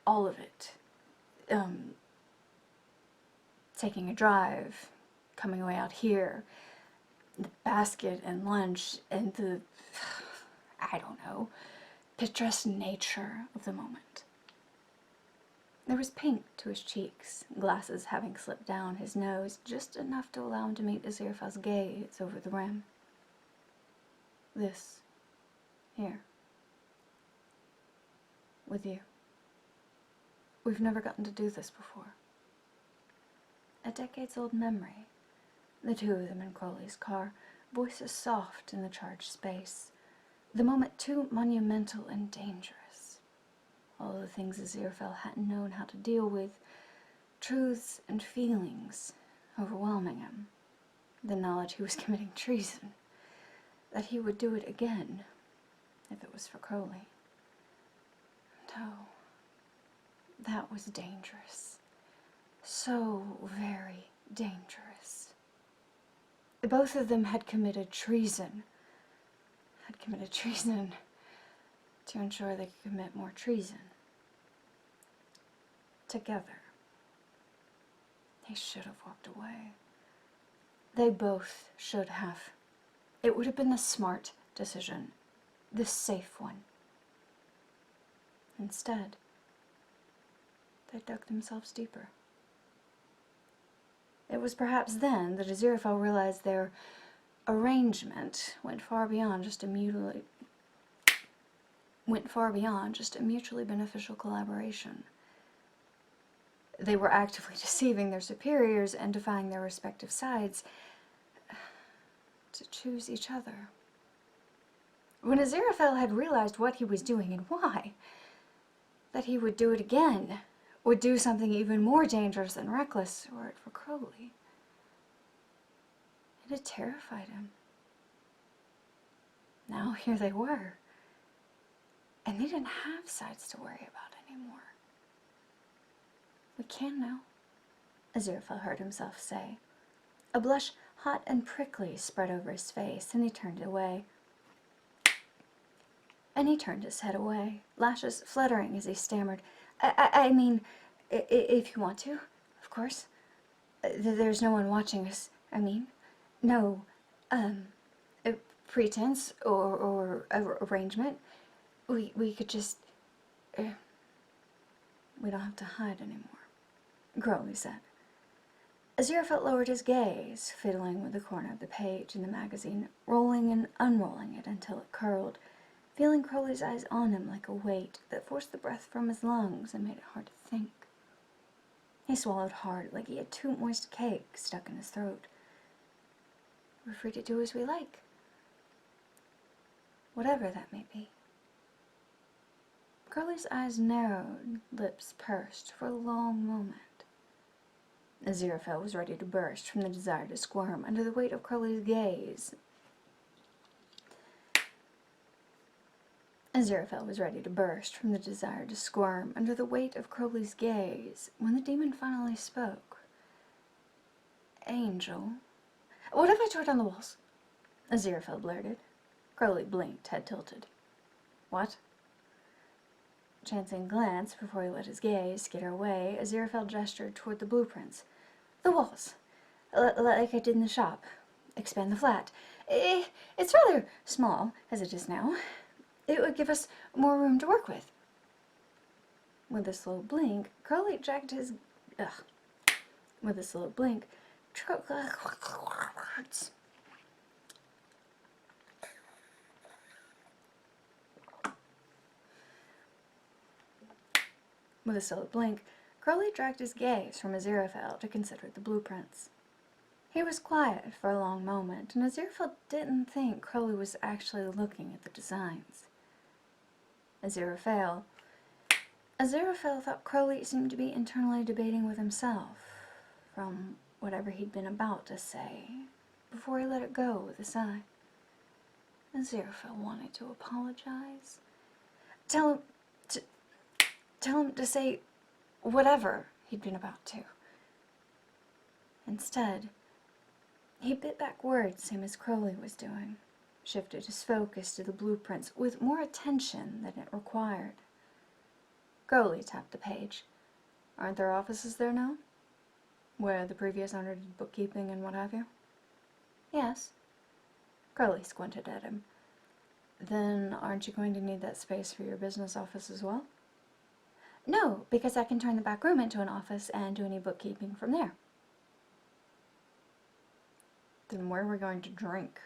"All of it. Taking a drive, coming away out here, the basket and lunch, and the, I don't know, picturesque nature of the moment." There was pink to his cheeks, glasses having slipped down his nose just enough to allow him to meet Aziraphale's gaze over the rim. "This, here, with you. We've never gotten to do this before." A decades-old memory, the two of them in Crowley's car, voices soft in the charged space, the moment too monumental and dangerous. All the things Aziraphale hadn't known how to deal with, truths and feelings overwhelming him, the knowledge he was committing treason, that he would do it again if it was for Crowley. And oh, that was dangerous. So very dangerous. Both of them had committed treason. To ensure they could commit more treason. Together. They should have walked away. They both should have. It would have been the smart decision, the safe one. Instead, they dug themselves deeper. It was perhaps then that Aziraphale realized their arrangement went far beyond just a mutually beneficial collaboration. They were actively deceiving their superiors and defying their respective sides to choose each other. When Aziraphale had realized what he was doing and why, that he would do it again, would do something even more dangerous and reckless were it for Crowley, it had terrified him. Now here they were, and they didn't have sides to worry about anymore. "We can now," Aziraphale heard himself say. A blush, hot and prickly, spread over his face, and he turned his head away, lashes fluttering as he stammered, I mean, if you want to, of course. There's no one watching us, I mean. No, pretense or arrangement. We could just, we don't have to hide anymore," Crowley said. Aziraphale lowered his gaze, fiddling with the corner of the page in the magazine, rolling and unrolling it until it curled, feeling Crowley's eyes on him like a weight that forced the breath from his lungs and made it hard to think. He swallowed hard, like he had too moist cake stuck in his throat. "We're free to do as we like, whatever that may be." Crowley's eyes narrowed, lips pursed for a long moment. Aziraphale was ready to burst from the desire to squirm under the weight of Crowley's gaze. Aziraphale was ready to burst from the desire to squirm under the weight of Crowley's gaze when the demon finally spoke. "Angel, what if I tore down the walls?" Aziraphale blurted. Crowley blinked, head tilted. "What?" Chancing a glance before he let his gaze skitter away, Aziraphale gestured toward the blueprints. "The walls, like I did in the shop. Expand the flat. It's rather small, as it is now. It would give us more room to work with." With a slow blink, Crowley dragged his... With a slow blink... With a slow blink, Crowley dragged his gaze from Aziraphale to consider the blueprints. He was quiet for a long moment, and Aziraphale didn't think Crowley was actually looking at the designs. Aziraphale thought Crowley seemed to be internally debating with himself, from whatever he'd been about to say, before he let it go with a sigh. Aziraphale wanted to apologize. Tell him to say whatever he'd been about to. Instead, he bit back words same as Crowley was doing, shifted his focus to the blueprints with more attention than it required. Crowley tapped the page. Aren't there offices there now? Where the previous owner did bookkeeping and what have you? Yes. Crowley squinted at him. Then aren't you going to need that space for your business office as well? No, because I can turn the back room into an office and do any bookkeeping from there. Then where are we going to drink?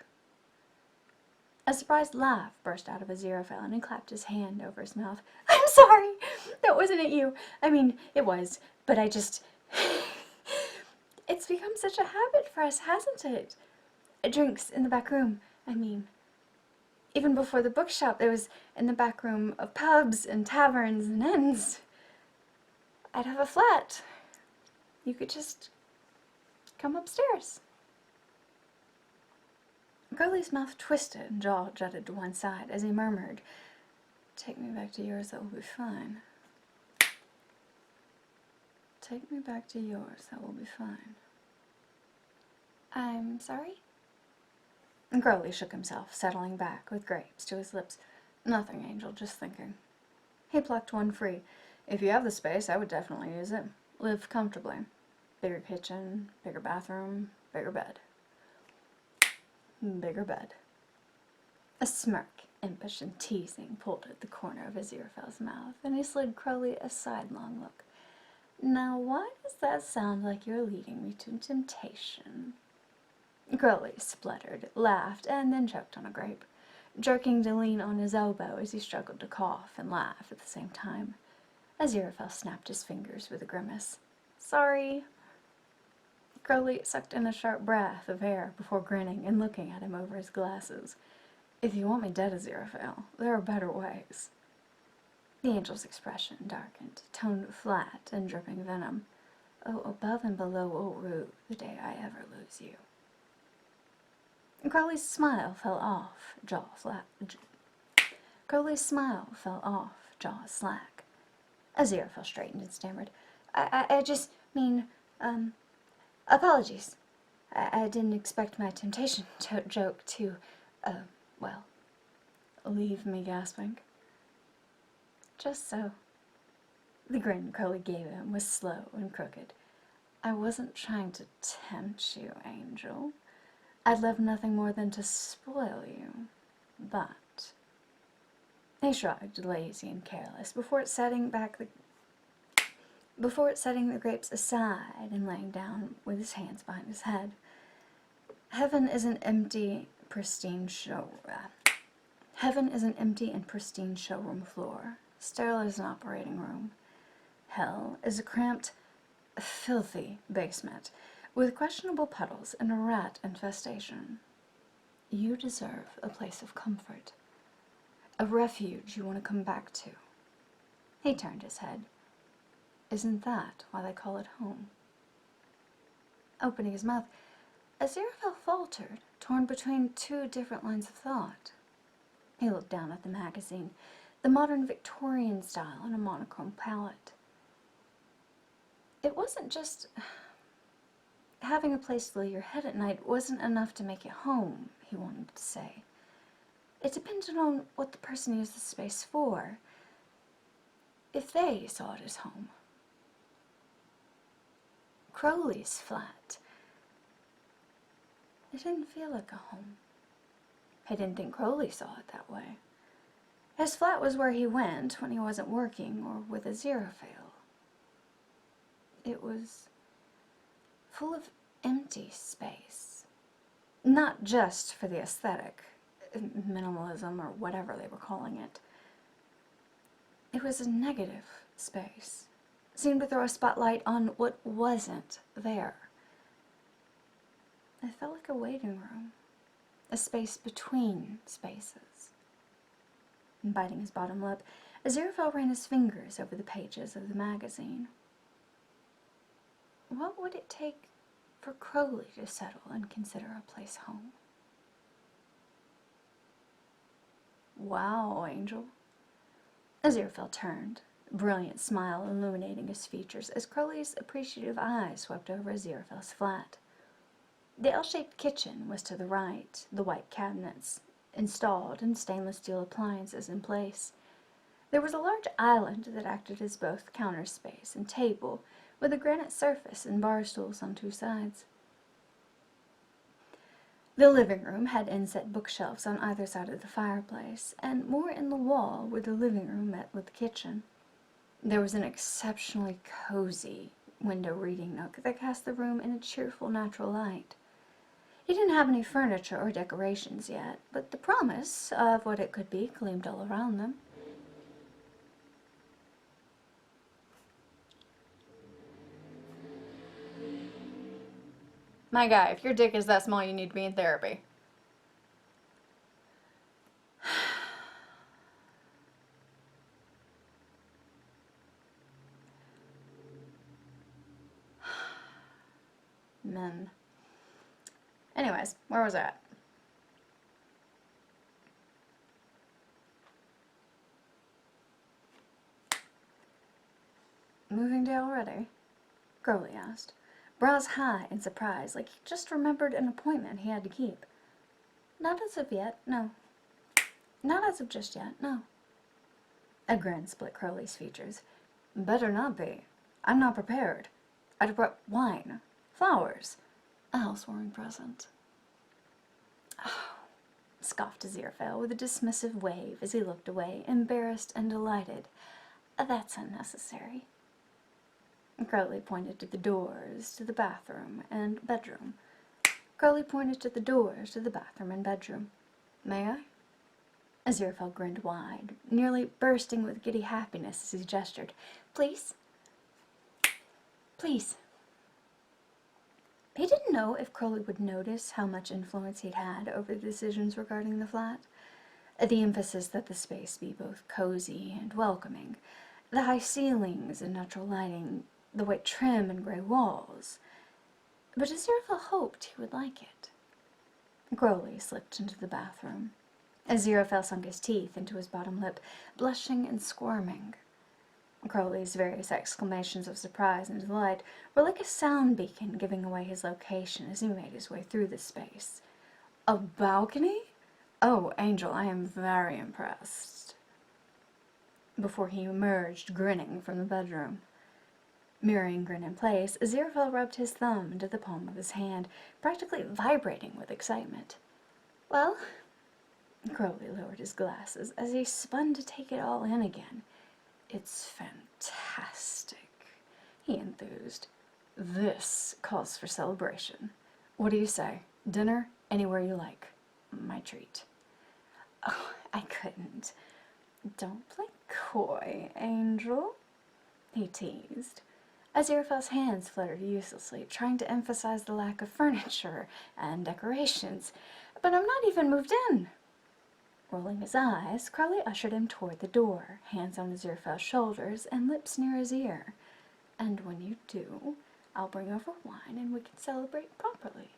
A surprised laugh burst out of Aziraphale, and he clapped his hand over his mouth. I'm sorry! That wasn't at you. I mean, it was, but I just... It's become such a habit for us, hasn't it? Drinks in the back room, I mean. Even before the bookshop, there was in the back room of pubs and taverns and inns. I'd have a flat. You could just come upstairs. Crowley's mouth twisted and jaw jutted to one side as he murmured, Take me back to yours, that will be fine. Take me back to yours, that will be fine. I'm sorry? And Crowley shook himself, settling back with grapes to his lips. Nothing, Angel, just thinking. He plucked one free. If you have the space, I would definitely use it. Live comfortably. Bigger kitchen, bigger bathroom, bigger bed. Bigger bed. A smirk, impish and teasing, pulled at the corner of Aziraphale's mouth, and he slid Crowley a sidelong look. Now, why does that sound like you're leading me to temptation? Crowley spluttered, laughed, and then choked on a grape, jerking to lean on his elbow as he struggled to cough and laugh at the same time. Aziraphale snapped his fingers with a grimace. Sorry. Crowley sucked in a sharp breath of air before grinning and looking at him over his glasses. If you want me dead, Aziraphale, there are better ways. The angel's expression darkened, toned flat and dripping venom. Oh, above and below will rue the day I ever lose you. Crowley's smile fell off, jaw flat. Crowley's smile fell off, jaw slack. Aziraphale straightened and stammered. I just mean, apologies. I didn't expect my temptation joke to, well, leave me gasping. Just so. The grin Crowley gave him was slow and crooked. I wasn't trying to tempt you, Angel. I'd love nothing more than to spoil you, but... He shrugged, lazy and careless, before setting the grapes aside and laying down with his hands behind his head. Heaven is an empty, pristine and pristine showroom floor, sterile as an operating room. Hell is a cramped, filthy basement, with questionable puddles and a rat infestation. You deserve a place of comfort, a refuge you want to come back to. He turned his head. Isn't that why they call it home? Opening his mouth, Aziraphale faltered, torn between two different lines of thought. He looked down at the magazine, the modern Victorian style on a monochrome palette. It wasn't just... Having a place to lay your head at night wasn't enough to make it home, he wanted to say. It depended on what the person used the space for, if they saw it as home. Crowley's flat. It didn't feel like a home. He didn't think Crowley saw it that way. His flat was where he went when he wasn't working or with Aziraphale. It was full of empty space. Not just for the aesthetic, minimalism or whatever they were calling it. It was a negative space seemed to throw a spotlight on what wasn't there. It felt like a waiting room, a space between spaces. And biting his bottom lip, Aziraphale ran his fingers over the pages of the magazine. What would it take for Crowley to settle and consider a place home? Wow, Angel. Aziraphale turned, a brilliant smile illuminating his features as Crowley's appreciative eyes swept over Aziraphale's flat. The L-shaped kitchen was to the right, the white cabinets installed and stainless steel appliances in place. There was a large island that acted as both counter space and table, with a granite surface and bar stools on two sides. The living room had inset bookshelves on either side of the fireplace, and more in the wall where the living room met with the kitchen. There was an exceptionally cozy window reading nook that cast the room in a cheerful natural light. He didn't have any furniture or decorations yet, but the promise of what it could be gleamed all around them. My guy, if your dick is that small, you need to be in therapy. Men. Anyways, where was I at? Moving day already? Crowley asked, brows high in surprise, like he just remembered an appointment he had to keep. Not as of yet, no. Not as of just yet, no. A grin split Crowley's features. Better not be. I'm not prepared. I'd brought wine, flowers, a housewarming present. Oh, scoffed Aziraphale with a dismissive wave as he looked away, embarrassed and delighted. That's unnecessary. Crowley pointed to the doors to the bathroom and bedroom. Crowley pointed to the doors to the bathroom and bedroom. May I? Aziraphale grinned wide, nearly bursting with giddy happiness as he gestured. Please? Please. He didn't know if Crowley would notice how much influence he'd had over the decisions regarding the flat. The emphasis that the space be both cozy and welcoming, the high ceilings and natural lighting, the white trim and gray walls. But Aziraphale hoped he would like it. Crowley slipped into the bathroom. Aziraphale sunk his teeth into his bottom lip, blushing and squirming. Crowley's various exclamations of surprise and delight were like a sound beacon giving away his location as he made his way through the space. A balcony? Oh, Angel, I am very impressed. Before he emerged, grinning from the bedroom. Mirroring grin in place, Aziraphale rubbed his thumb into the palm of his hand, practically vibrating with excitement. Well, Crowley lowered his glasses as he spun to take it all in again. It's fantastic, he enthused. This calls for celebration. What do you say? Dinner? Anywhere you like. My treat. Oh, I couldn't. Don't play coy, Angel, he teased. Aziraphale's hands fluttered uselessly, trying to emphasize the lack of furniture and decorations. But I'm not even moved in. Rolling his eyes, Crowley ushered him toward the door, hands on Aziraphale's shoulders and lips near his ear. And when you do, I'll bring over wine and we can celebrate properly.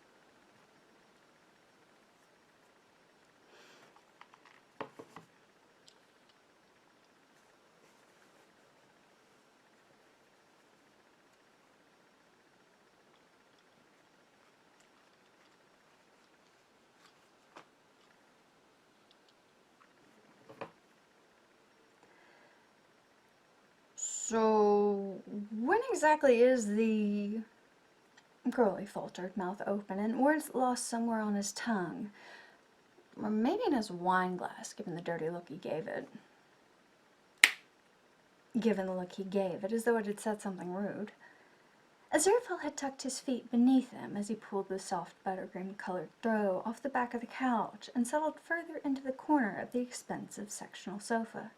So, when exactly is the... Crowley faltered, mouth open, and words lost somewhere on his tongue. Or maybe in his wine glass, given the dirty look he gave it. Given the look he gave it, as though it had said something rude. Aziraphale had tucked his feet beneath him as he pulled the soft buttercream-colored throw off the back of the couch and settled further into the corner of the expensive sectional sofa.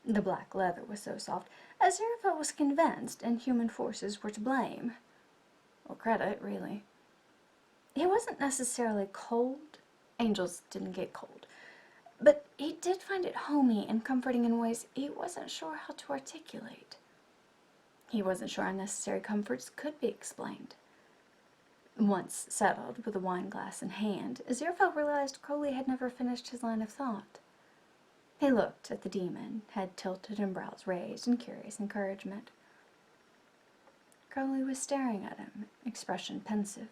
The black leather was so soft, Aziraphale was convinced inhuman forces were to blame. Or credit, really. He wasn't necessarily cold. Angels didn't get cold. But he did find it homey and comforting in ways he wasn't sure how to articulate. He wasn't sure unnecessary comforts could be explained. Once settled, with a wine glass in hand, Aziraphale realized Crowley had never finished his line of thought. He looked at the demon, head tilted and brows raised in curious encouragement. Crowley was staring at him, expression pensive.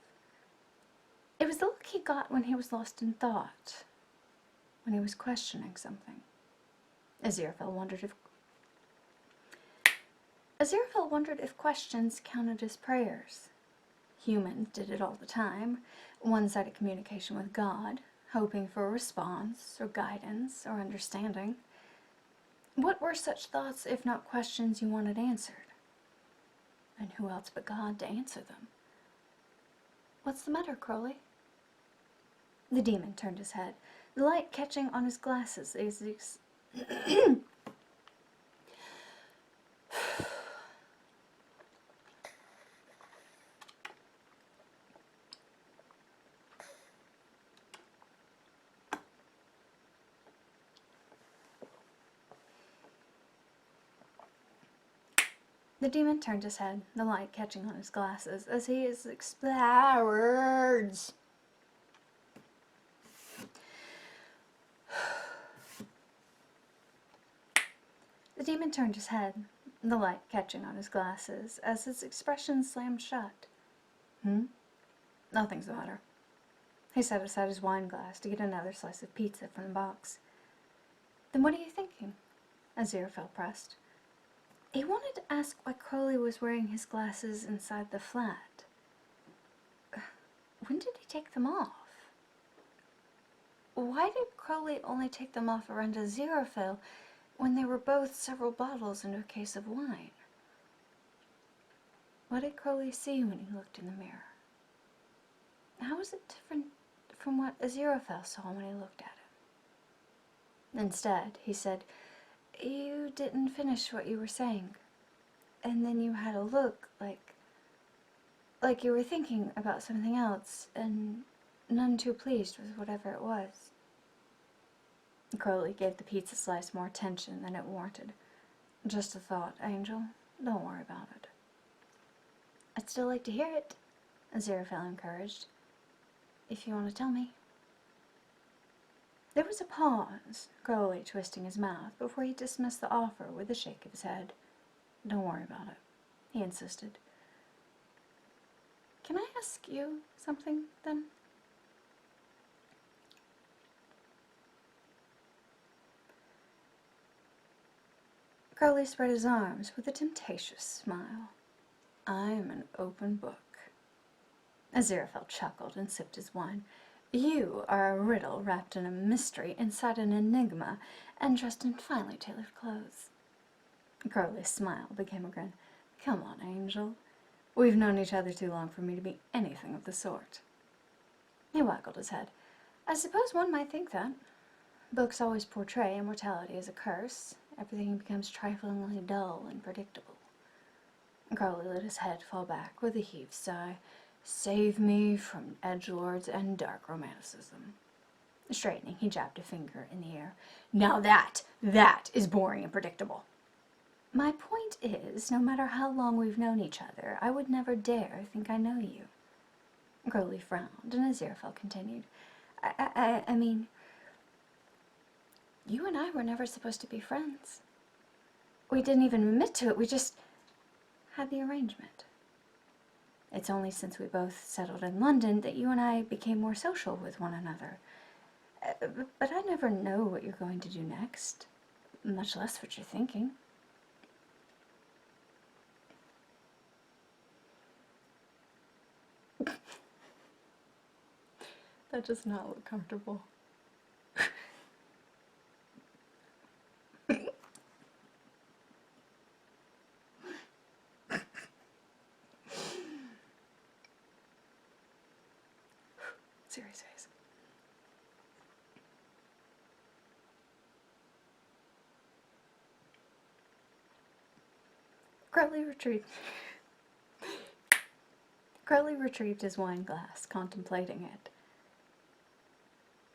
It was the look he got when he was lost in thought, when he was questioning something. Aziraphale wondered if questions counted as prayers. Humans did it all the time, one-sided communication with God, hoping for a response, or guidance, or understanding. What were such thoughts if not questions you wanted answered? And who else but God to answer them? What's the matter, Crowley? The demon turned his head, the light catching on his glasses as he The demon turned his head, the light catching on his glasses, as he explorers. The demon turned his head, the light catching on his glasses, as his expression slammed shut. Nothing's the matter. He set aside his wine glass to get another slice of pizza from the box. Then what are you thinking? Aziraphale pressed. He wanted to ask why Crowley was wearing his glasses inside the flat. When did he take them off? Why did Crowley only take them off around Aziraphale when they were both several bottles into a case of wine? What did Crowley see when he looked in the mirror? How was it different from what Aziraphale saw when he looked at him? Instead, he said, You didn't finish what you were saying, and then you had a look like you were thinking about something else, and none too pleased with whatever it was. Crowley gave the pizza slice more attention than it warranted. Just a thought, Angel. Don't worry about it. I'd still like to hear it, Aziraphale encouraged. If you want to tell me. There was a pause, Crowley twisting his mouth, before he dismissed the offer with a shake of his head. Don't worry about it, he insisted. Can I ask you something, then? Crowley spread his arms with a temptatious smile. I'm an open book. Aziraphale chuckled and sipped his wine. You are a riddle wrapped in a mystery inside an enigma and dressed in finely tailored clothes. Crowley's smile became a grin. Come on, Angel. We've known each other too long for me to be anything of the sort. He waggled his head. I suppose one might think that. Books always portray immortality as a curse. Everything becomes triflingly dull and predictable. Crowley let his head fall back with a heaved sigh. Save me from edgelords and dark romanticism. Straightening, he jabbed a finger in the air. Now that is boring and predictable. My point is, no matter how long we've known each other, I would never dare think I know you. Crowley frowned, and Aziraphale continued. I mean, you and I were never supposed to be friends. We didn't even admit to it, we just had the arrangement. It's only since we both settled in London that you and I became more social with one another. But I never know what you're going to do next, much less what you're thinking. That does not look comfortable. Serious face. Crowley retrieved... Crowley retrieved his wine glass, contemplating it.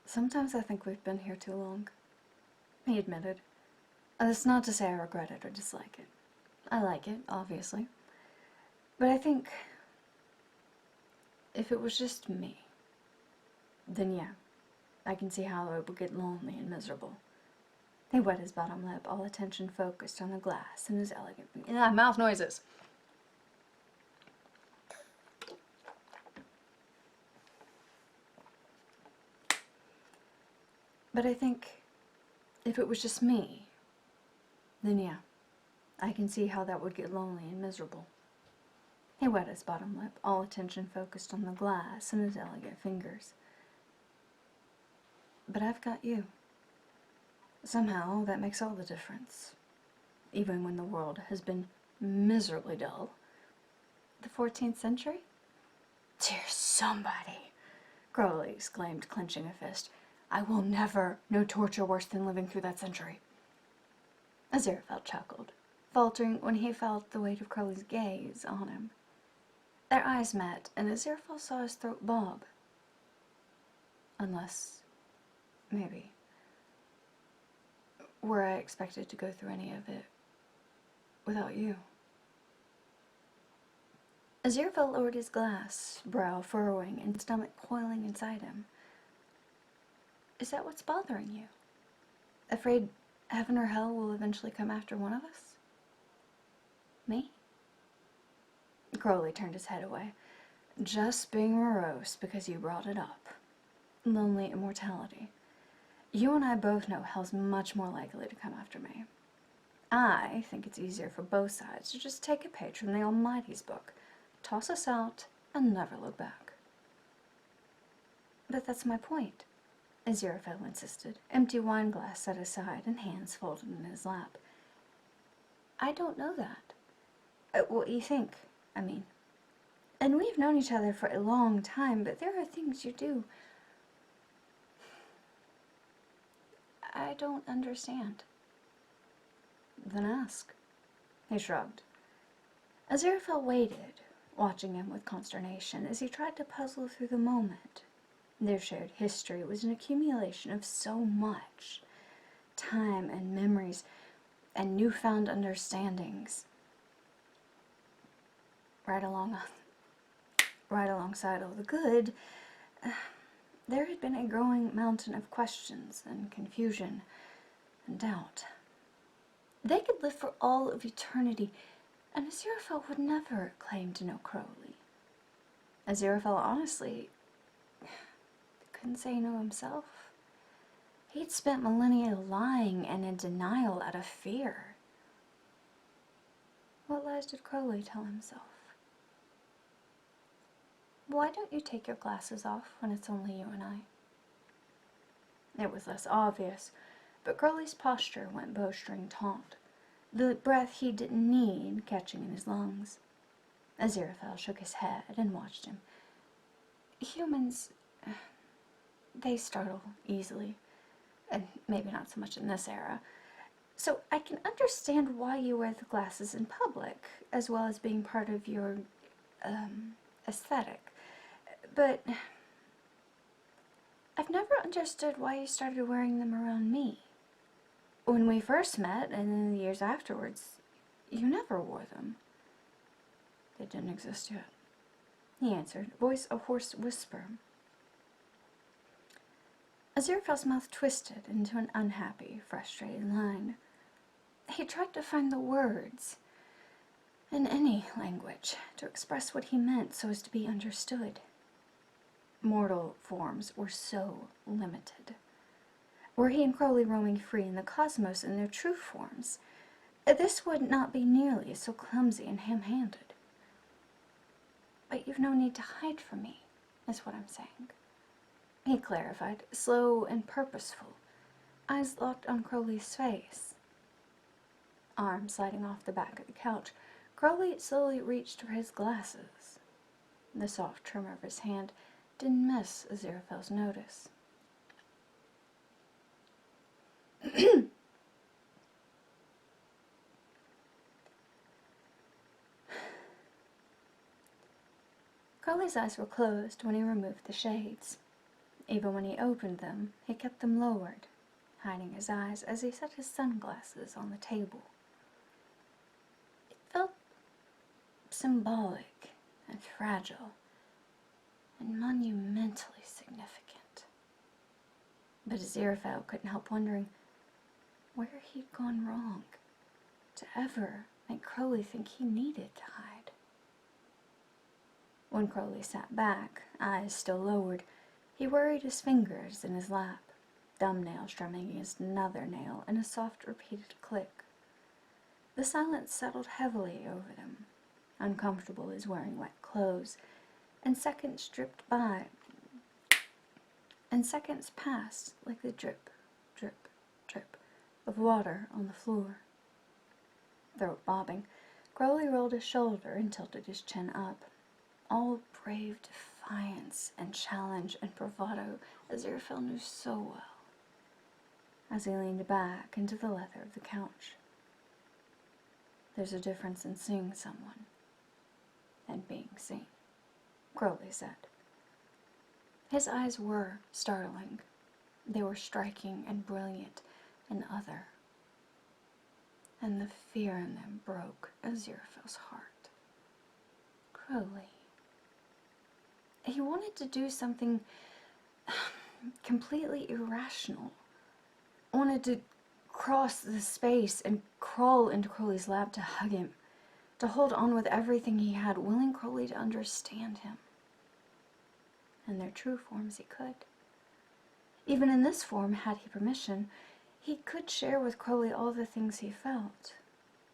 Sometimes I think we've been here too long, he admitted. That's not to say I regret it or dislike it. I like it, obviously. But I think if it was just me, then yeah, I can see how it would get lonely and miserable. He wet his bottom lip, all attention focused on the glass and his elegant... mouth noises! But I think if it was just me, then yeah, I can see how that would get lonely and miserable. He wet his bottom lip, all attention focused on the glass and his elegant fingers. But I've got you. Somehow that makes all the difference. Even when the world has been miserably dull. The 14th century? Dear somebody, Crowley exclaimed, clenching a fist. I will never know torture worse than living through that century. Aziraphale chuckled, faltering when he felt the weight of Crowley's gaze on him. Their eyes met, and Aziraphale saw his throat bob. Unless, maybe, were I expected to go through any of it without you? Aziraphale lowered his glass, brow furrowing and stomach coiling inside him. Is that what's bothering you? Afraid heaven or hell will eventually come after one of us? Me? Crowley turned his head away. Just being morose because you brought it up. Lonely immortality. You and I both know hell's much more likely to come after me. I think it's easier for both sides to just take a page from the Almighty's book, toss us out, and never look back. But that's my point, Aziraphale insisted, empty wine glass set aside and hands folded in his lap. I don't know that. What you think, I mean. And we've known each other for a long time, but there are things you do. I don't understand. Then ask. He shrugged. Aziraphale waited, watching him with consternation as he tried to puzzle through the moment. Their shared history was an accumulation of so much. Time and memories and newfound understandings. Right alongside all the good, there had been a growing mountain of questions and confusion and doubt. They could live for all of eternity, and Aziraphale would never claim to know Crowley. Aziraphale honestly couldn't say no himself. He'd spent millennia lying and in denial out of fear. What lies did Crowley tell himself? Why don't you take your glasses off when it's only you and I? It was less obvious, but Crowley's posture went bowstring taut, the breath he didn't need catching in his lungs. Aziraphale shook his head and watched him. Humans, they startle easily, and maybe not so much in this era. So I can understand why you wear the glasses in public, as well as being part of your, aesthetic. But I've never understood why you started wearing them around me. When we first met, and in the years afterwards, you never wore them. They didn't exist yet, he answered, voice a hoarse whisper. Aziraphale's mouth twisted into an unhappy, frustrated line. He tried to find the words, in any language, to express what he meant so as to be understood. Mortal forms were so limited. Were he and Crowley roaming free in the cosmos in their true forms, this would not be nearly so clumsy and ham-handed. But you've no need to hide from me, is what I'm saying. He clarified, slow and purposeful, eyes locked on Crowley's face. Arm sliding off the back of the couch, Crowley slowly reached for his glasses. The soft tremor of his hand didn't miss Aziraphale's notice. Crowley's eyes were closed when he removed the shades. Even when he opened them, he kept them lowered, hiding his eyes as he set his sunglasses on the table. It felt symbolic and fragile and monumentally significant. But Aziraphale couldn't help wondering where he'd gone wrong to ever make Crowley think he needed to hide. When Crowley sat back, eyes still lowered, he worried his fingers in his lap, thumbnail strumming against another nail in a soft, repeated click. The silence settled heavily over them, uncomfortable as wearing wet clothes, and seconds dripped by, and seconds passed like the drip, drip, drip of water on the floor. Throat bobbing, Crowley rolled his shoulder and tilted his chin up, all brave defiance and challenge and bravado Aziraphale knew so well, as he leaned back into the leather of the couch. There's a difference in seeing someone and being seen, Crowley said. His eyes were startling. They were striking and brilliant and other. And the fear in them broke Aziraphale's heart. Crowley. He wanted to do something completely irrational. Wanted to cross the space and crawl into Crowley's lap to hug him, to hold on with everything he had, willing Crowley to understand him. In their true forms he could. Even in this form, had he permission, he could share with Crowley all the things he felt.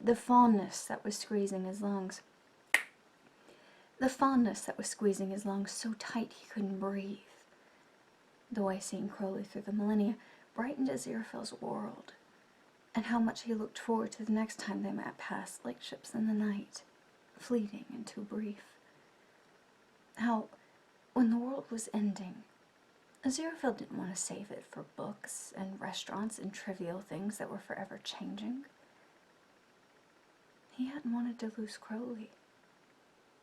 The fondness that was squeezing his lungs. The fondness that was squeezing his lungs so tight he couldn't breathe. The way seeing Crowley through the millennia brightened Aziraphale's world, and how much he looked forward to the next time they met passed like ships in the night, fleeting and too brief. How, when the world was ending, Aziraphale didn't want to save it for books and restaurants and trivial things that were forever changing. He hadn't wanted to lose Crowley.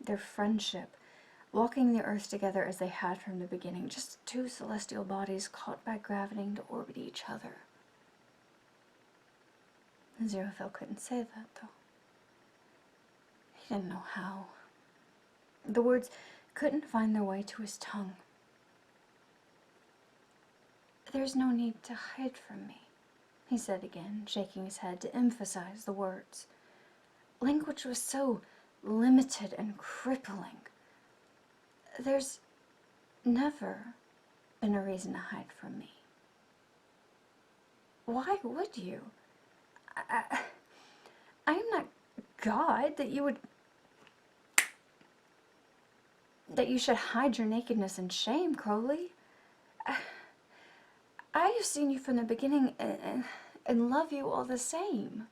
Their friendship, walking the earth together as they had from the beginning, just two celestial bodies caught by gravity to orbit each other. Aziraphale couldn't say that, though. He didn't know how. The words couldn't find their way to his tongue. "There's no need to hide from me," he said again, shaking his head to emphasize the words. Language was so limited and crippling. "There's never been a reason to hide from me." "Why would you? I am not God that you should hide your nakedness and shame, Crowley. I have seen you from the beginning and love you all the same."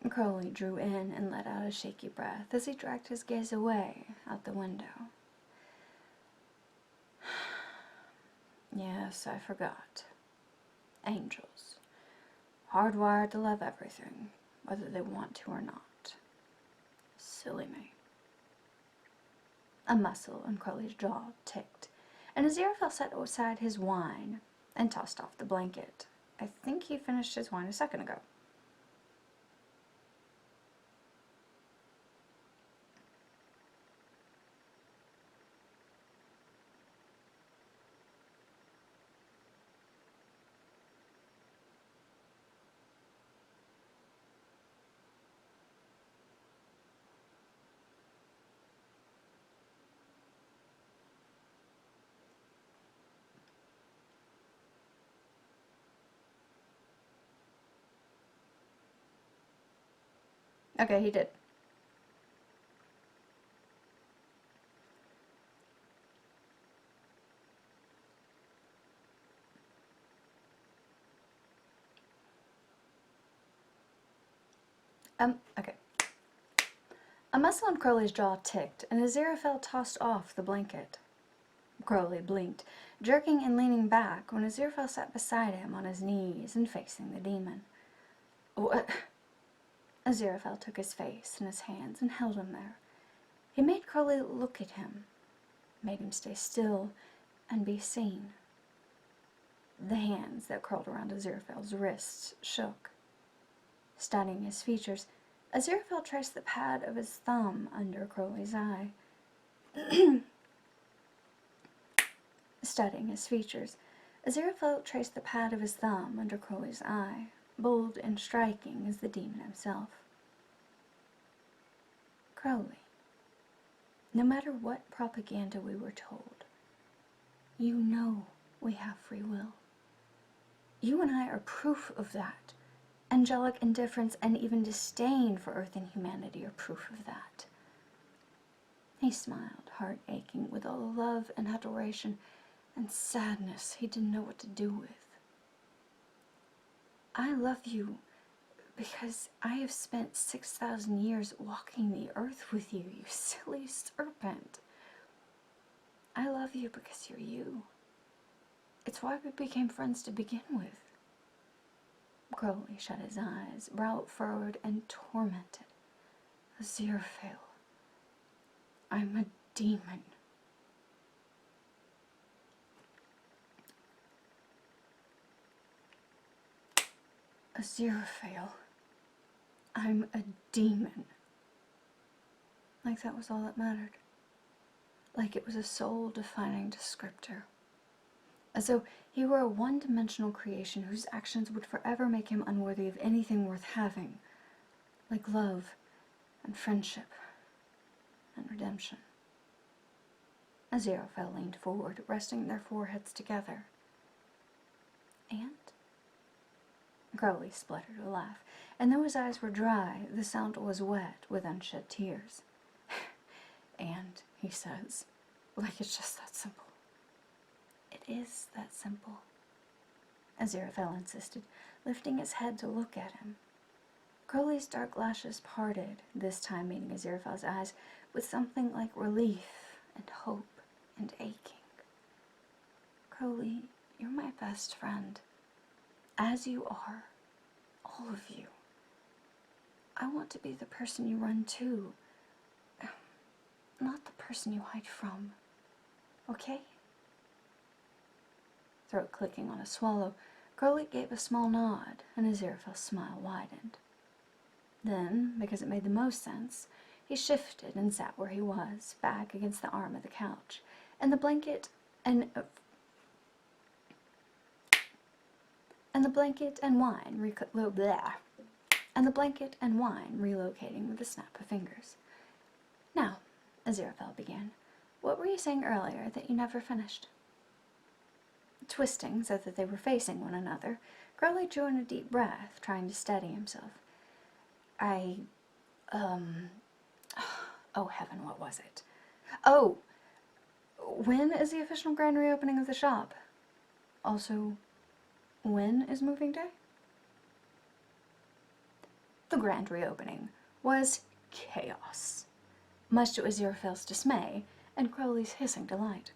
Crowley drew in and let out a shaky breath as he dragged his gaze away out the window. "Yes, I forgot. Angels. Hardwired to love everything, whether they want to or not. Silly me." A muscle in Crowley's jaw ticked, and Aziraphale set aside his wine and tossed off the blanket. I think he finished his wine a second ago. Okay, he did. Okay. A muscle in Crowley's jaw ticked, and Aziraphale tossed off the blanket. Crowley blinked, jerking and leaning back when Aziraphale sat beside him on his knees and facing the demon. "What?" Aziraphale took his face in his hands and held him there, He made Crowley look at him, made him stay still and be seen. The hands that curled around Aziraphale's wrists shook. Studying his features, Aziraphale traced the pad of his thumb under Crowley's eye. Studying his features, Aziraphale traced the pad of his thumb under Crowley's eye, bold and striking as the demon himself. Crowley, no matter what propaganda we were told, you know we have free will. You and I are proof of that. Angelic indifference and even disdain for Earth and humanity are proof of that. He smiled, heart aching with all the love and adoration and sadness he didn't know what to do with. I love you because I have spent 6,000 years walking the earth with you, you silly serpent. I love you because you're you. It's why we became friends to begin with. Crowley shut his eyes, brow furrowed and tormented. Aziraphale, I'm a demon. Aziraphale, I'm a demon. Like that was all that mattered. Like it was a soul-defining descriptor. As though he were a one-dimensional creation whose actions would forever make him unworthy of anything worth having, like love and friendship and redemption. Aziraphale leaned forward, resting their foreheads together. And? Crowley spluttered a laugh, and though his eyes were dry, the sound was wet with unshed tears. And, he says, like it's just that simple. It is that simple, Aziraphale insisted, lifting his head to look at him. Crowley's dark lashes parted, this time meeting Aziraphale's eyes with something like relief and hope and aching. Crowley, you're my best friend, as you are, all of you. I want to be the person you run to, not the person you hide from, okay? Throat clicking on a swallow, Crowley gave a small nod, and Aziraphale's smile widened. Then, because it made the most sense, he shifted and sat where he was, back against the arm of the couch, and the blanket and wine relocating with a snap of fingers. Now, Aziraphale began, what were you saying earlier that you never finished? Twisting so that they were facing one another, Crowley drew in a deep breath, trying to steady himself. Oh heaven, what was it? Oh, when is the official grand reopening of the shop? Also, when is moving day? The grand reopening was chaos, much to Aziraphale's dismay and Crowley's hissing delight.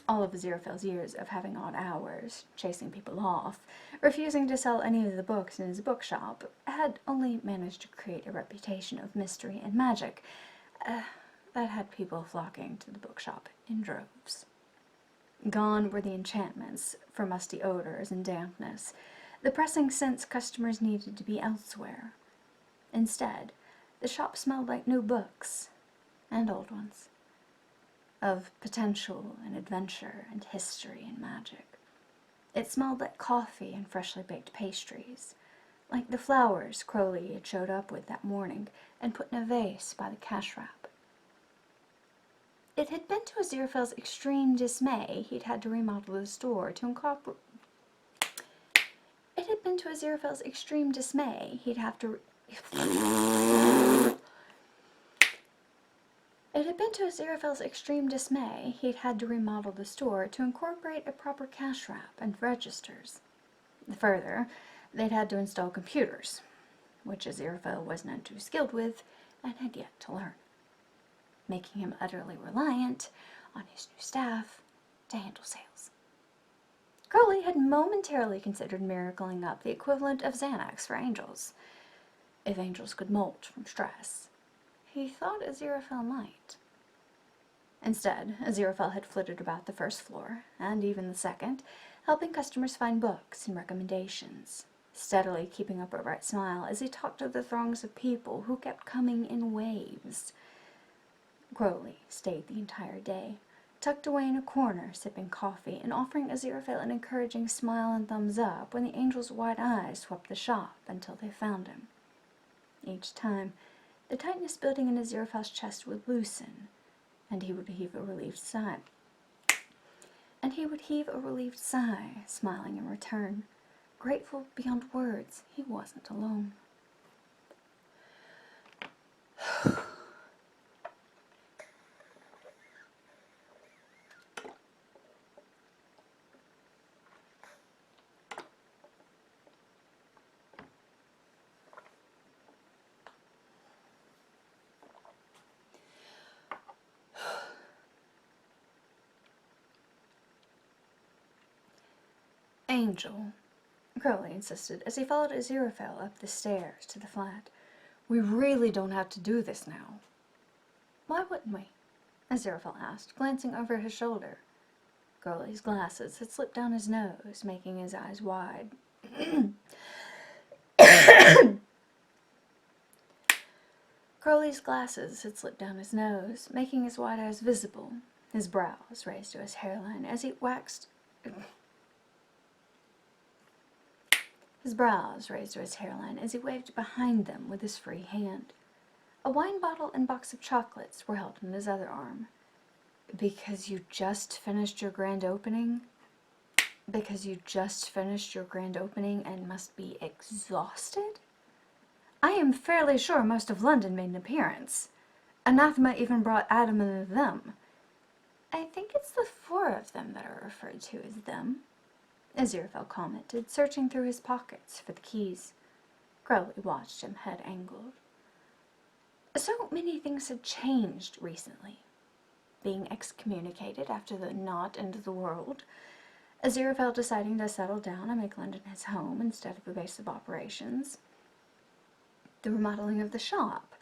All of Aziraphale's years of having odd hours, chasing people off, refusing to sell any of the books in his bookshop, had only managed to create a reputation of mystery and magic that had people flocking to the bookshop in droves. Gone were the enchantments for musty odors and dampness, the pressing sense customers needed to be elsewhere. Instead, the shop smelled like new books, and old ones, of potential and adventure and history and magic. It smelled like coffee and freshly baked pastries, like the flowers Crowley had showed up with that morning and put in a vase by the cash wrap. It had been to Aziraphale's extreme dismay he'd had to remodel the store to incorporate. It had been to Aziraphale's extreme dismay he'd have to. It had been to Aziraphale's extreme dismay he'd had to remodel the store to incorporate a proper cash wrap and registers. Further, they'd had to install computers, which Aziraphale was none too skilled with and had yet to learn, making him utterly reliant on his new staff to handle sales. Crowley had momentarily considered miracling up the equivalent of Xanax for angels, if angels could molt from stress. he thought Aziraphale might. Instead, Aziraphale had flitted about the first floor, and even the second, helping customers find books and recommendations, steadily keeping up a bright smile as he talked to the throngs of people who kept coming in waves. Crowley stayed the entire day, tucked away in a corner, sipping coffee and offering Aziraphale an encouraging smile and thumbs up when the angel's wide eyes swept the shop until they found him. Each time, the tightness building in Aziraphale's chest would loosen, and he would heave a relieved sigh. Smiling in return, grateful beyond words he wasn't alone. Angel, Crowley insisted as he followed Aziraphale up the stairs to the flat. We really don't have to do this now. Why wouldn't we? Aziraphale asked, glancing over his shoulder. Crowley's glasses had slipped down his nose, making his eyes wide. Crowley's glasses had slipped down his nose, making his wide eyes visible, his brows raised to his hairline as he waxed... His brows raised to his hairline as he waved behind them with his free hand. A wine bottle and box of chocolates were held in his other arm. Because you just finished your grand opening? Because you just finished your grand opening and must be exhausted? I am fairly sure most of London made an appearance. Anathema even brought Adam and them. I think it's the 4 of them that are referred to as them, Aziraphale commented, searching through his pockets for the keys. Crowley watched him, head angled. So many things had changed recently. Being excommunicated after the not end of the world, Aziraphale deciding to settle down and make London his home instead of a base of operations, the remodeling of the shop,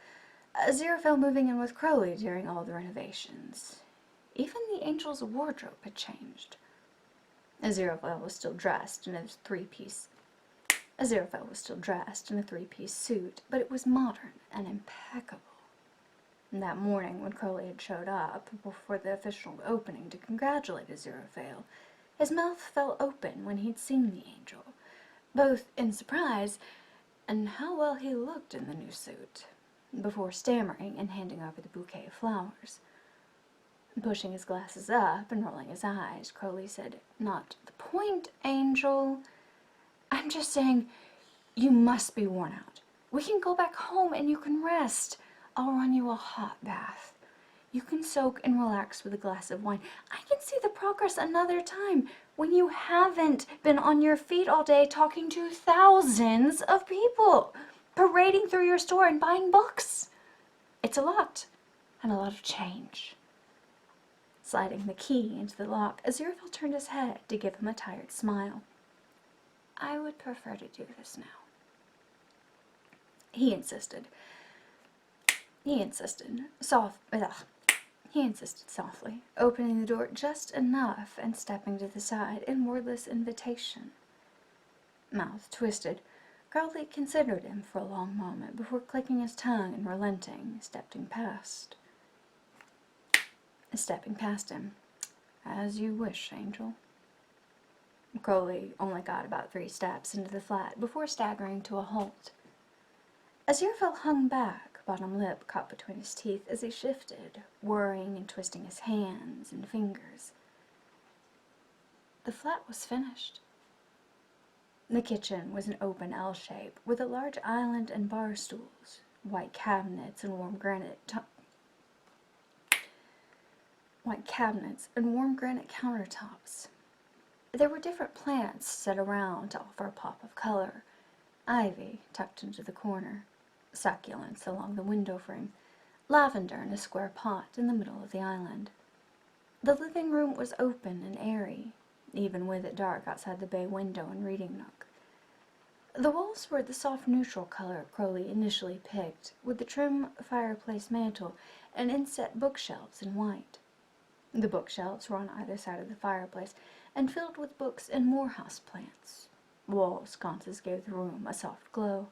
Aziraphale moving in with Crowley during all the renovations. Even the angel's wardrobe had changed. Aziraphale was still dressed in a three-piece suit, but it was modern and impeccable. And that morning, when Crowley had showed up before the official opening to congratulate Aziraphale, his mouth fell open when he'd seen the angel, both in surprise and how well he looked in the new suit, before stammering and handing over the bouquet of flowers. Pushing his glasses up and rolling his eyes, Crowley said, "Not the point, Angel. I'm just saying, you must be worn out. We can go back home and you can rest. I'll run you a hot bath. You can soak and relax with a glass of wine. I can see the progress another time when you haven't been on your feet all day talking to thousands of people, parading through your store and buying books. It's a lot, and a lot of change." Sliding the key into the lock, Aziraphale turned his head to give him a tired smile. "I would prefer to do this now," he insisted. He insisted softly, opening the door just enough and stepping to the side in wordless invitation. Mouth twisted, Crowley considered him for a long moment before clicking his tongue and relenting, stepping past him. "As you wish, Angel." Crowley only got about 3 steps into the flat before staggering to a halt. Aziraphale hung back, bottom lip caught between his teeth as he shifted, worrying and twisting his hands and fingers. The flat was finished. The kitchen was an open L shape with a large island and bar stools, white cabinets and warm granite countertops. There were different plants set around to offer a pop of color. Ivy tucked into the corner, succulents along the window frame, lavender in a square pot in the middle of the island. The living room was open and airy, even with it dark outside the bay window and reading nook. The walls were the soft neutral color Crowley initially picked, with the trim fireplace mantel and inset bookshelves in white. The bookshelves were on either side of the fireplace and filled with books and more house plants. Wall sconces gave the room a soft glow.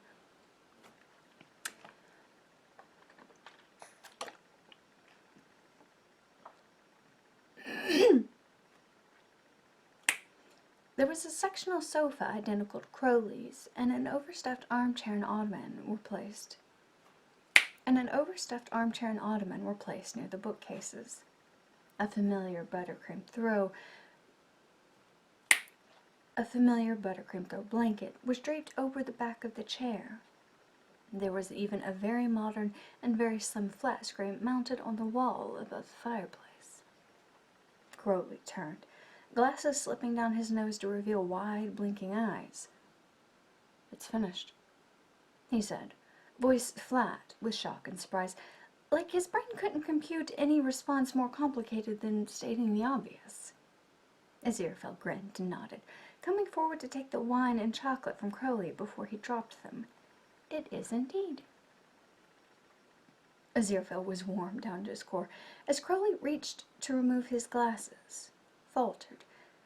There was a sectional sofa identical to Crowley's, and an overstuffed armchair and ottoman were placed near the bookcases. A familiar buttercream throw blanket was draped over the back of the chair. There was even a very modern and very slim flat screen mounted on the wall above the fireplace. Crowley turned, glasses slipping down his nose to reveal wide, blinking eyes. "It's finished," he said, voice flat with shock and surprise, like his brain couldn't compute any response more complicated than stating the obvious. Aziraphale grinned and nodded, coming forward to take the wine and chocolate from Crowley before he dropped them. "It is indeed." Aziraphale was warm down to his core as Crowley reached to remove his glasses, faltered,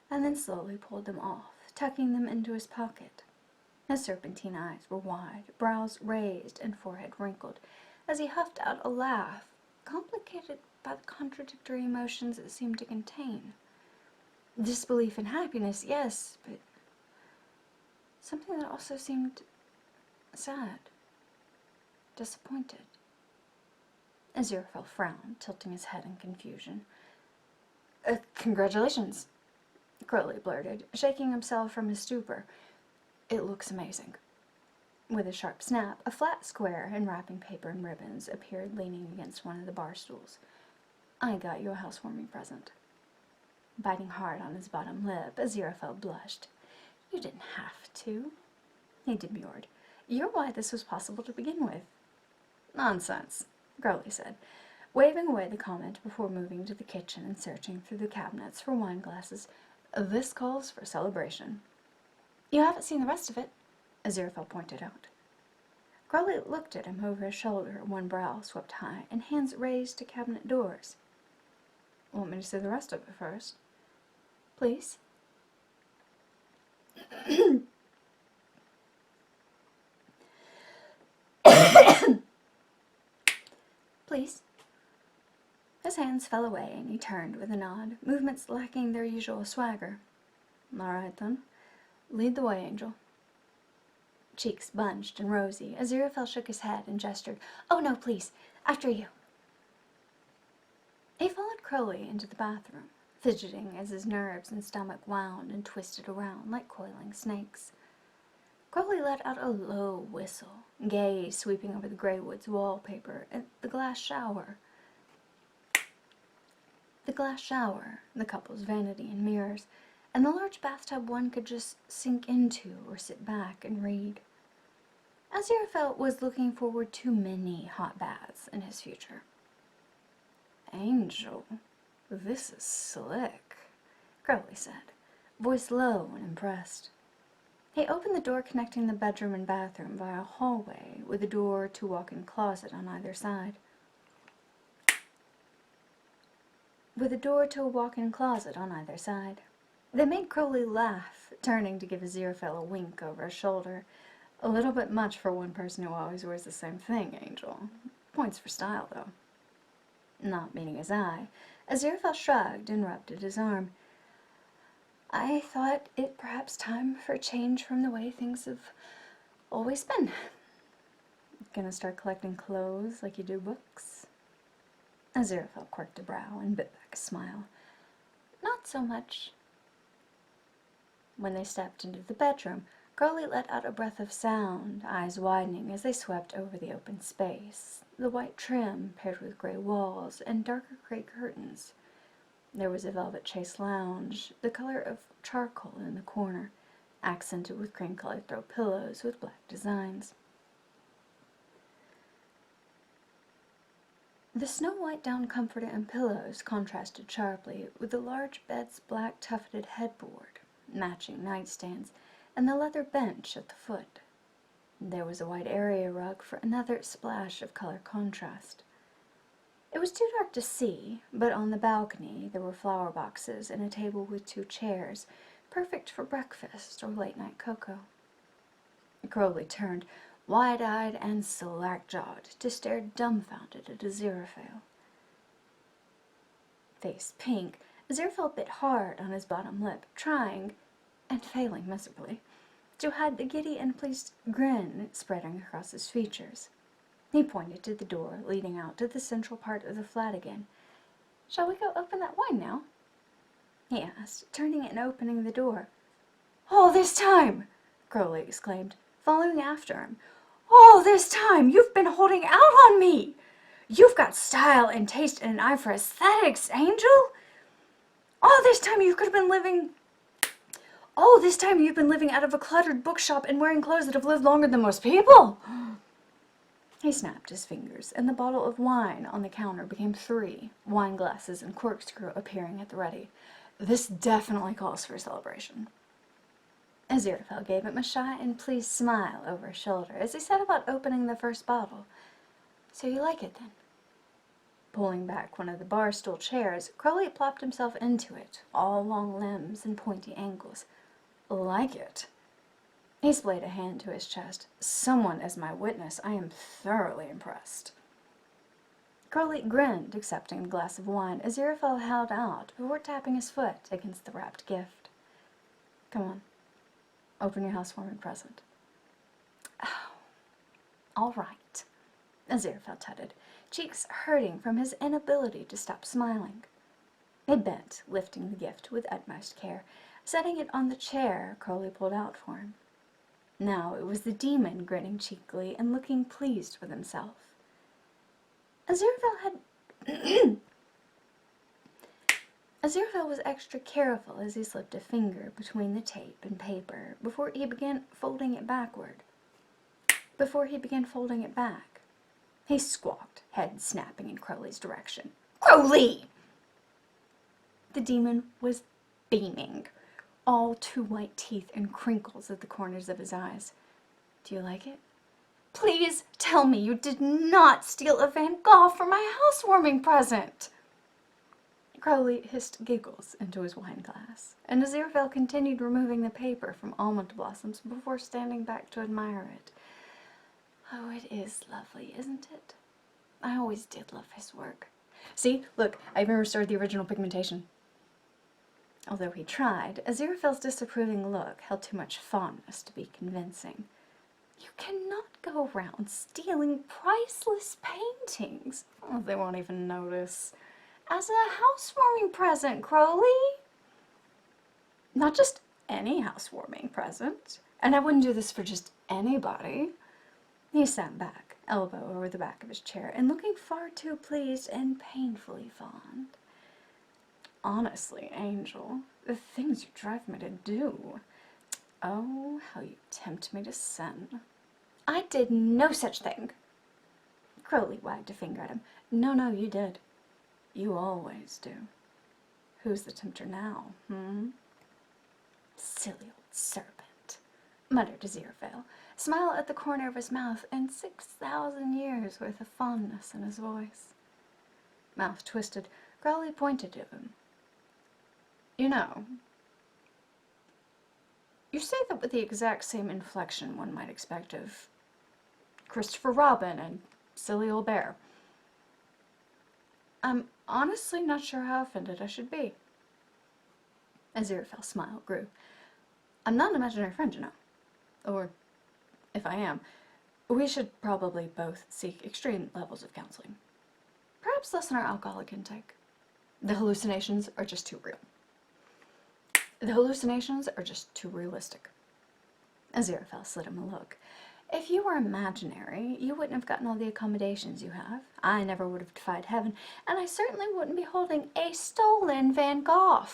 and then slowly pulled them off, tucking them into his pocket. His serpentine eyes were wide, brows raised, and forehead wrinkled, as he huffed out a laugh, complicated by the contradictory emotions it seemed to contain. Disbelief and happiness, yes, but something that also seemed sad, disappointed. Aziraphale frowned, tilting his head in confusion. Congratulations," Crowley blurted, shaking himself from his stupor. "It looks amazing." With a sharp snap, a flat square in wrapping paper and ribbons appeared leaning against one of the bar stools. "I got you a housewarming present." Biting hard on his bottom lip, Aziraphale blushed. "You didn't have to," he demurred. "You're why this was possible to begin with." "Nonsense," Crowley said, waving away the comment before moving to the kitchen and searching through the cabinets for wine glasses. "This calls for celebration." "You haven't seen the rest of it," Aziraphale pointed out. Crowley looked at him over his shoulder, one brow swept high, and hands raised to cabinet doors. "Want me to see the rest of it first?" "Please." "Please." His hands fell away, and he turned with a nod, movements lacking their usual swagger. "All right, then. Lead the way, Angel." Cheeks bunched and rosy, Aziraphale shook his head and gestured. "Oh, no, please. After you." He followed Crowley into the bathroom, fidgeting as his nerves and stomach wound and twisted around like coiling snakes. Crowley let out a low whistle, gaze sweeping over the Greywood's wallpaper and the glass shower, the couple's vanity and mirrors, and the large bathtub one could just sink into or sit back and read. Aziraphale was looking forward to many hot baths in his future. "Angel, this is slick," Crowley said, voice low and impressed. He opened the door connecting the bedroom and bathroom via a hallway with a door to a walk-in closet on either side. They made Crowley laugh, turning to give Aziraphale a wink over his shoulder. "A little bit much for one person who always wears the same thing, Angel. Points for style, though." Not meeting his eye, Aziraphale shrugged and rubbed at his arm. "I thought it perhaps time for a change from the way things have always been." "Gonna start collecting clothes like you do books?" Aziraphale quirked a brow and bit back a smile. "Not so much." When they stepped into the bedroom, Crowley let out a breath of sound, eyes widening as they swept over the open space, the white trim paired with gray walls and darker gray curtains. There was a velvet chaise lounge, the color of charcoal in the corner, accented with cream-colored throw pillows with black designs. The snow-white down comforter and pillows contrasted sharply with the large bed's black tufted headboard, matching nightstands, and the leather bench at the foot. There was a white area rug for another splash of color contrast. It was too dark to see, but on the balcony there were flower boxes and a table with 2 chairs, perfect for breakfast or late-night cocoa. Crowley turned, wide-eyed and slack-jawed, to stare dumbfounded at Aziraphale. Face pink, Aziraphale bit hard on his bottom lip, trying, and failing miserably, to hide the giddy and pleased grin spreading across his features. He pointed to the door leading out to the central part of the flat again. "Shall we go open that wine now?" he asked, turning and opening the door. "All this time!" Crowley exclaimed, following after him. "All this time you've been holding out on me! You've got style and taste and an eye for aesthetics, Angel! All this time you've been living out of a cluttered bookshop and wearing clothes that have lived longer than most people!" He snapped his fingers, and the bottle of wine on the counter became 3, wine glasses and corkscrew appearing at the ready. "This definitely calls for a celebration." Aziraphale gave him a shy and pleased smile over his shoulder as he set about opening the first bottle. "So you like it, then?" Pulling back one of the bar stool chairs, Crowley plopped himself into it, all long limbs and pointy angles. "Like it?" He splayed a hand to his chest. "Someone as my witness, I am thoroughly impressed." Crowley grinned, accepting the glass of wine Aziraphale held out before tapping his foot against the wrapped gift. "Come on, open your housewarming present." "Oh, all right," Aziraphale tutted, cheeks hurting from his inability to stop smiling. He bent, lifting the gift with utmost care, setting it on the chair Crowley pulled out for him. Now it was the demon grinning cheekily and looking pleased with himself. Aziraphale was extra careful as he slipped a finger between the tape and paper before he began folding it back. He squawked, head snapping in Crowley's direction. "Crowley!" The demon was beaming, all 2 white teeth and crinkles at the corners of his eyes. "Do you like it?" "Please tell me you did not steal a Van Gogh for my housewarming present!" Crowley hissed giggles into his wine glass, and Aziraphale continued removing the paper from almond blossoms before standing back to admire it. "Oh, it is lovely, isn't it? I always did love his work. See, look, I even restored the original pigmentation." Although he tried, Aziraphale's disapproving look held too much fondness to be convincing. "You cannot go around stealing priceless paintings." "Oh, they won't even notice." "As a housewarming present, Crowley." "Not just any housewarming present. And I wouldn't do this for just anybody." He sat back, elbow over the back of his chair, and looking far too pleased and painfully fond. "Honestly, Angel, the things you drive me to do. Oh, how you tempt me to sin." "I did no such thing." Crowley wagged a finger at him. No, you did. You always do. Who's the tempter now, "Silly old serpent," muttered Aziraphale, smile at the corner of his mouth, and 6,000 years' worth of fondness in his voice. Mouth twisted, Crowley pointed to him. "You know, you say that with the exact same inflection one might expect of Christopher Robin and silly old bear. I'm honestly not sure how offended I should be." Aziraphale's smile grew. "I'm not an imaginary friend, you know. Or, if I am, we should probably both seek extreme levels of counseling. Perhaps lessen our alcoholic intake. The hallucinations are just too real. The hallucinations are just too realistic." Aziraphale slid him a look. "If you were imaginary, you wouldn't have gotten all the accommodations you have. I never would have defied heaven, and I certainly wouldn't be holding a stolen Van Gogh."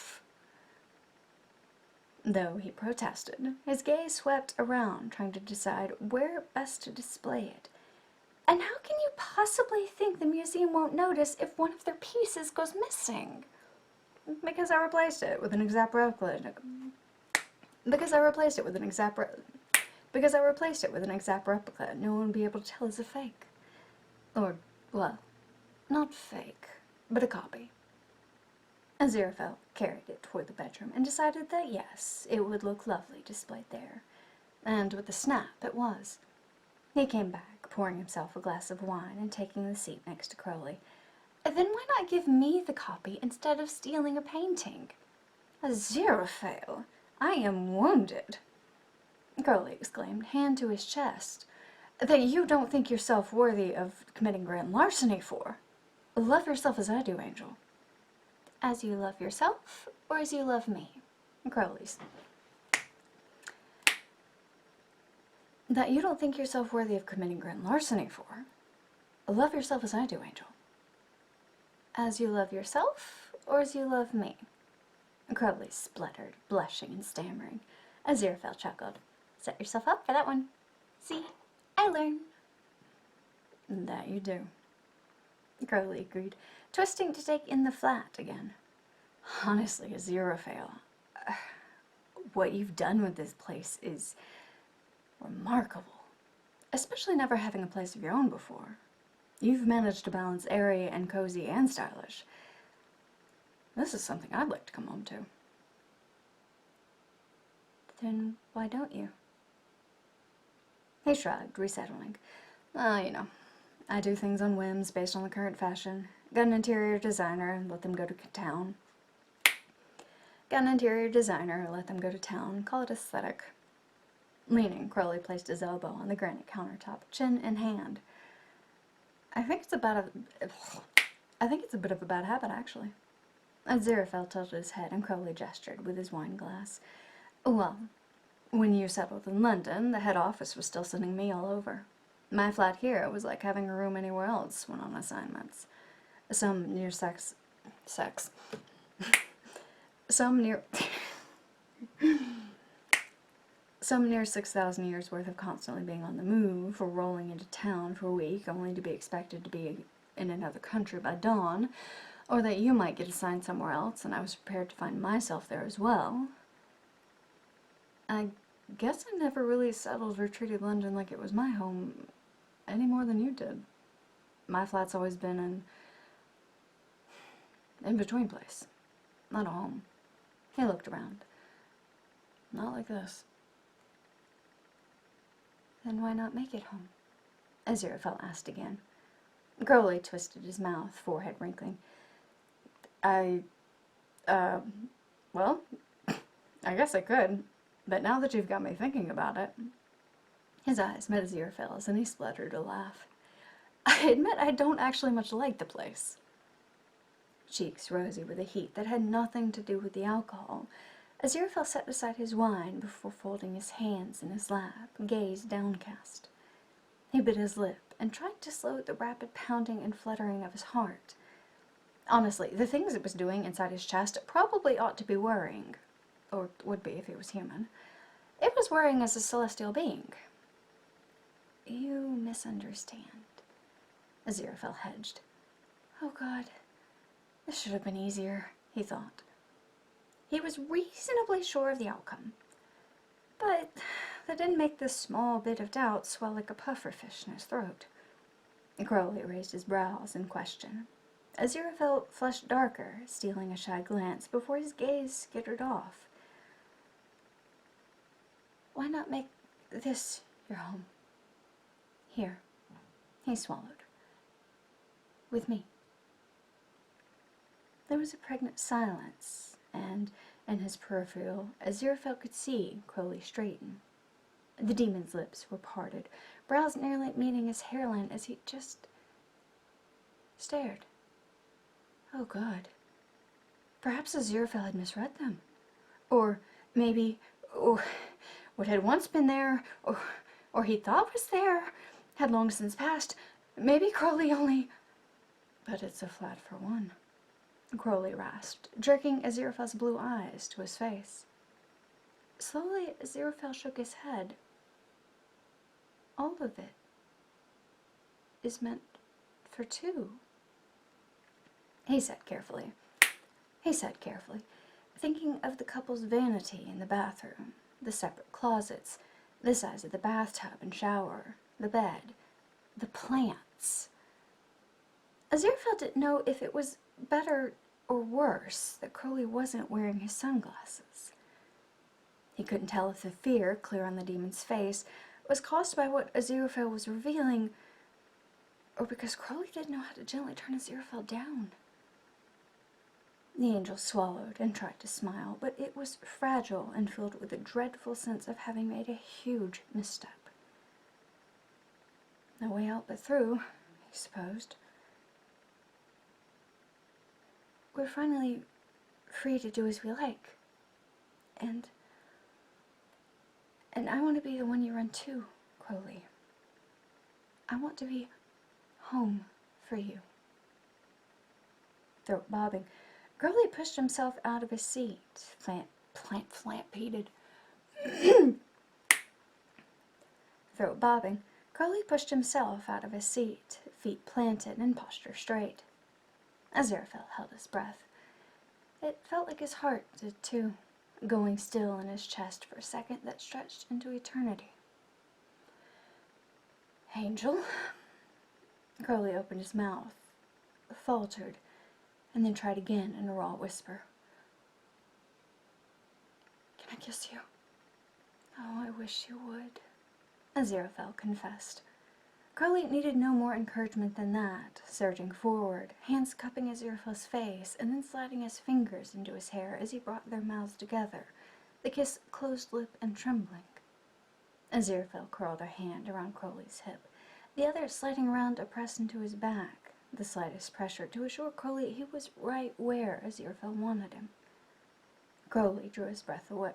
Though he protested, his gaze swept around, trying to decide where best to display it. "And how can you possibly think the museum won't notice if one of their pieces goes missing?" "Because I replaced it with an exact replica. because I replaced it with an exact replica no one would be able to tell is a fake. Or, well, not fake, but a copy. Aziraphale carried it toward the bedroom and decided that yes, it would look lovely displayed there. And with a snap, it was. He came back, pouring himself a glass of wine and taking the seat next to Crowley. Then why not give me the copy instead of stealing a painting? Aziraphale, I am wounded, Crowley exclaimed, hand to his chest. That you don't think yourself worthy of committing grand larceny for. Love yourself as I do, Angel. As you love yourself, or as you love me? Crowley's. That you don't think yourself worthy of committing grand larceny for. Love yourself as I do, Angel. As you love yourself, or as you love me? Crowley spluttered, blushing and stammering. Aziraphale chuckled. Set yourself up for that one. See, I learn. That you do, Crowley agreed, twisting to take in the flat again. Honestly, Aziraphale, what you've done with this place is remarkable, especially never having a place of your own before. You've managed to balance airy and cozy and stylish. This is something I'd like to come home to. Then why don't you? He shrugged, resettling. You know, I do things on whims based on the current fashion. Got an interior designer and let them go to town. Call it aesthetic. Leaning, Crowley placed his elbow on the granite countertop, chin in hand. I think it's a bit of a bad habit, actually. Aziraphale tilted his head and Crowley gestured with his wine glass. Well, when you settled in London, the head office was still sending me all over. My flat here was like having a room anywhere else when on assignments. Some near 6,000 years worth of constantly being on the move, or rolling into town for a week only to be expected to be in another country by dawn, or that you might get assigned somewhere else and I was prepared to find myself there as well. I guess I never really settled or treated London like it was my home any more than you did. My flat's always been an in-between place, not a home. He looked around. Not like this. Then why not make it home? Aziraphale asked again. Crowley twisted his mouth, forehead wrinkling. Well, I guess I could, but now that you've got me thinking about it. His eyes met Aziraphale's and he spluttered a laugh. I admit I don't actually much like the place. Cheeks rosy with a heat that had nothing to do with the alcohol, Aziraphale set aside his wine before folding his hands in his lap, gaze downcast. He bit his lip and tried to slow the rapid pounding and fluttering of his heart. Honestly, the things it was doing inside his chest probably ought to be worrying, or would be if he was human. It was worrying as a celestial being. You misunderstand, Aziraphale hedged. Oh God, this should have been easier, he thought. He was reasonably sure of the outcome, but that didn't make this small bit of doubt swell like a pufferfish in his throat. Crowley raised his brows in question. Aziraphale flushed darker, stealing a shy glance before his gaze skittered off. Why not make this your home? Here, he swallowed. With me. There was a pregnant silence, and in his peripheral, Aziraphale could see Crowley straighten. The demon's lips were parted, brows nearly meeting his hairline as he just stared. Oh God. Perhaps Aziraphale had misread them. Or maybe, what had once been there, or he thought was there, had long since passed. Maybe Crowley only... But it's a flat for one, Crowley rasped, jerking Aziraphale's blue eyes to his face. Slowly, Aziraphale shook his head. All of it is meant for two, he said carefully, thinking of the couple's vanity in the bathroom, the separate closets, The size of the bathtub and shower, the bed, the plants. Aziraphale didn't know if it was better or worse that Crowley wasn't wearing his sunglasses. He couldn't tell if the fear clear on the demon's face was caused by what Aziraphale was revealing, or because Crowley didn't know how to gently turn Aziraphale down. The angel swallowed and tried to smile, but it was fragile and filled with a dreadful sense of having made a huge misstep. No way out but through, he supposed. We're finally free to do as we like. And I want to be the one you run to, Crowley. I want to be home for you. Throat bobbing, Crowley pushed himself out of his seat, flamp-peated. Throat bobbing, Crowley pushed himself out of his seat, feet planted and posture straight. Aziraphale held his breath. It felt like his heart did too, going still in his chest for a second that stretched into eternity. Angel? Crowley opened his mouth, faltered, and then tried again in a raw whisper. Can I kiss you? Oh, I wish you would, Aziraphale confessed. Crowley needed no more encouragement than that, surging forward, hands cupping Aziraphale's face, and then sliding his fingers into his hair as he brought their mouths together, the kiss closed-lipped and trembling. Aziraphale curled a hand around Crowley's hip, the other sliding around to press into his back, the slightest pressure to assure Crowley he was right where Aziraphale wanted him. Crowley drew his breath away.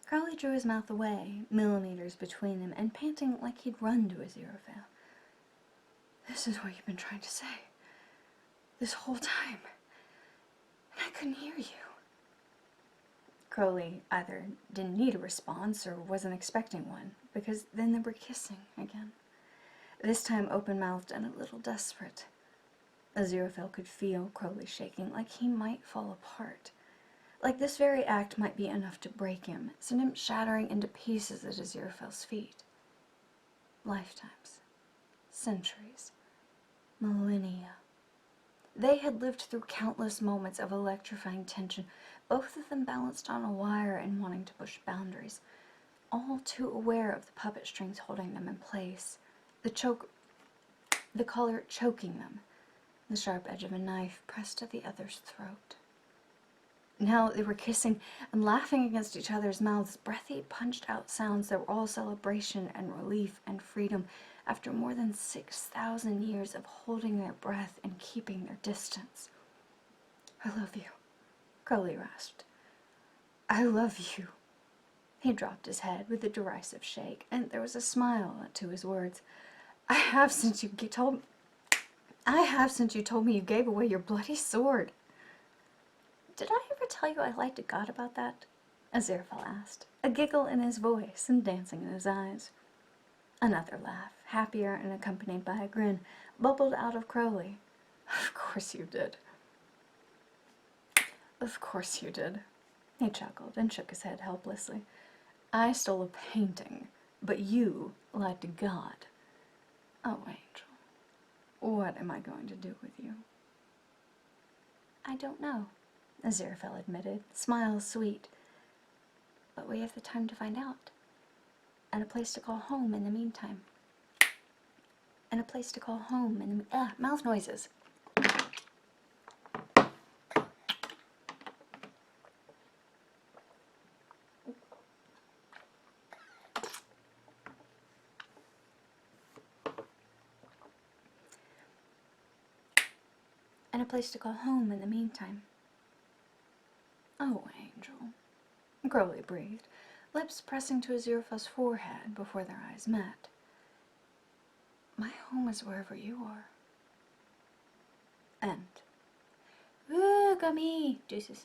Crowley drew his mouth away, millimeters between them, and panting like he'd run to Aziraphale. This is what you've been trying to say. This whole time. And I couldn't hear you. Crowley either didn't need a response or wasn't expecting one, because then they were kissing again. This time open-mouthed and a little desperate. Aziraphale could feel Crowley shaking, like he might fall apart. Like this very act might be enough to break him, send him shattering into pieces at Aziraphale's feet. Lifetimes. Centuries. Millennia. They had lived through countless moments of electrifying tension, both of them balanced on a wire and wanting to push boundaries, all too aware of the puppet strings holding them in place, the collar choking them, the sharp edge of a knife pressed to the other's throat. Now they were kissing and laughing against each other's mouths, breathy, punched-out sounds that were all celebration and relief and freedom after more than 6,000 years of holding their breath and keeping their distance. I love you, Crowley rasped. I love you. He dropped his head with a derisive shake, and there was a smile to his words. I have since you told me you gave away your bloody sword. Did I ever tell you I lied to God about that? Aziraphale asked, a giggle in his voice and dancing in his eyes. Another laugh, happier and accompanied by a grin, bubbled out of Crowley. Of course you did. Of course you did. He chuckled and shook his head helplessly. I stole a painting, but you lied to God. Oh, Angel, what am I going to do with you? I don't know, Aziraphale admitted, smile sweet. But we have the time to find out. And a place to call home in the meantime. And a place to call home in the... mouth noises. And a place to call home in the meantime. Oh, Angel, Crowley breathed, lips pressing to Aziraphale's forehead before their eyes met. My home is wherever you are. And... Ooh, gummy! Deuces.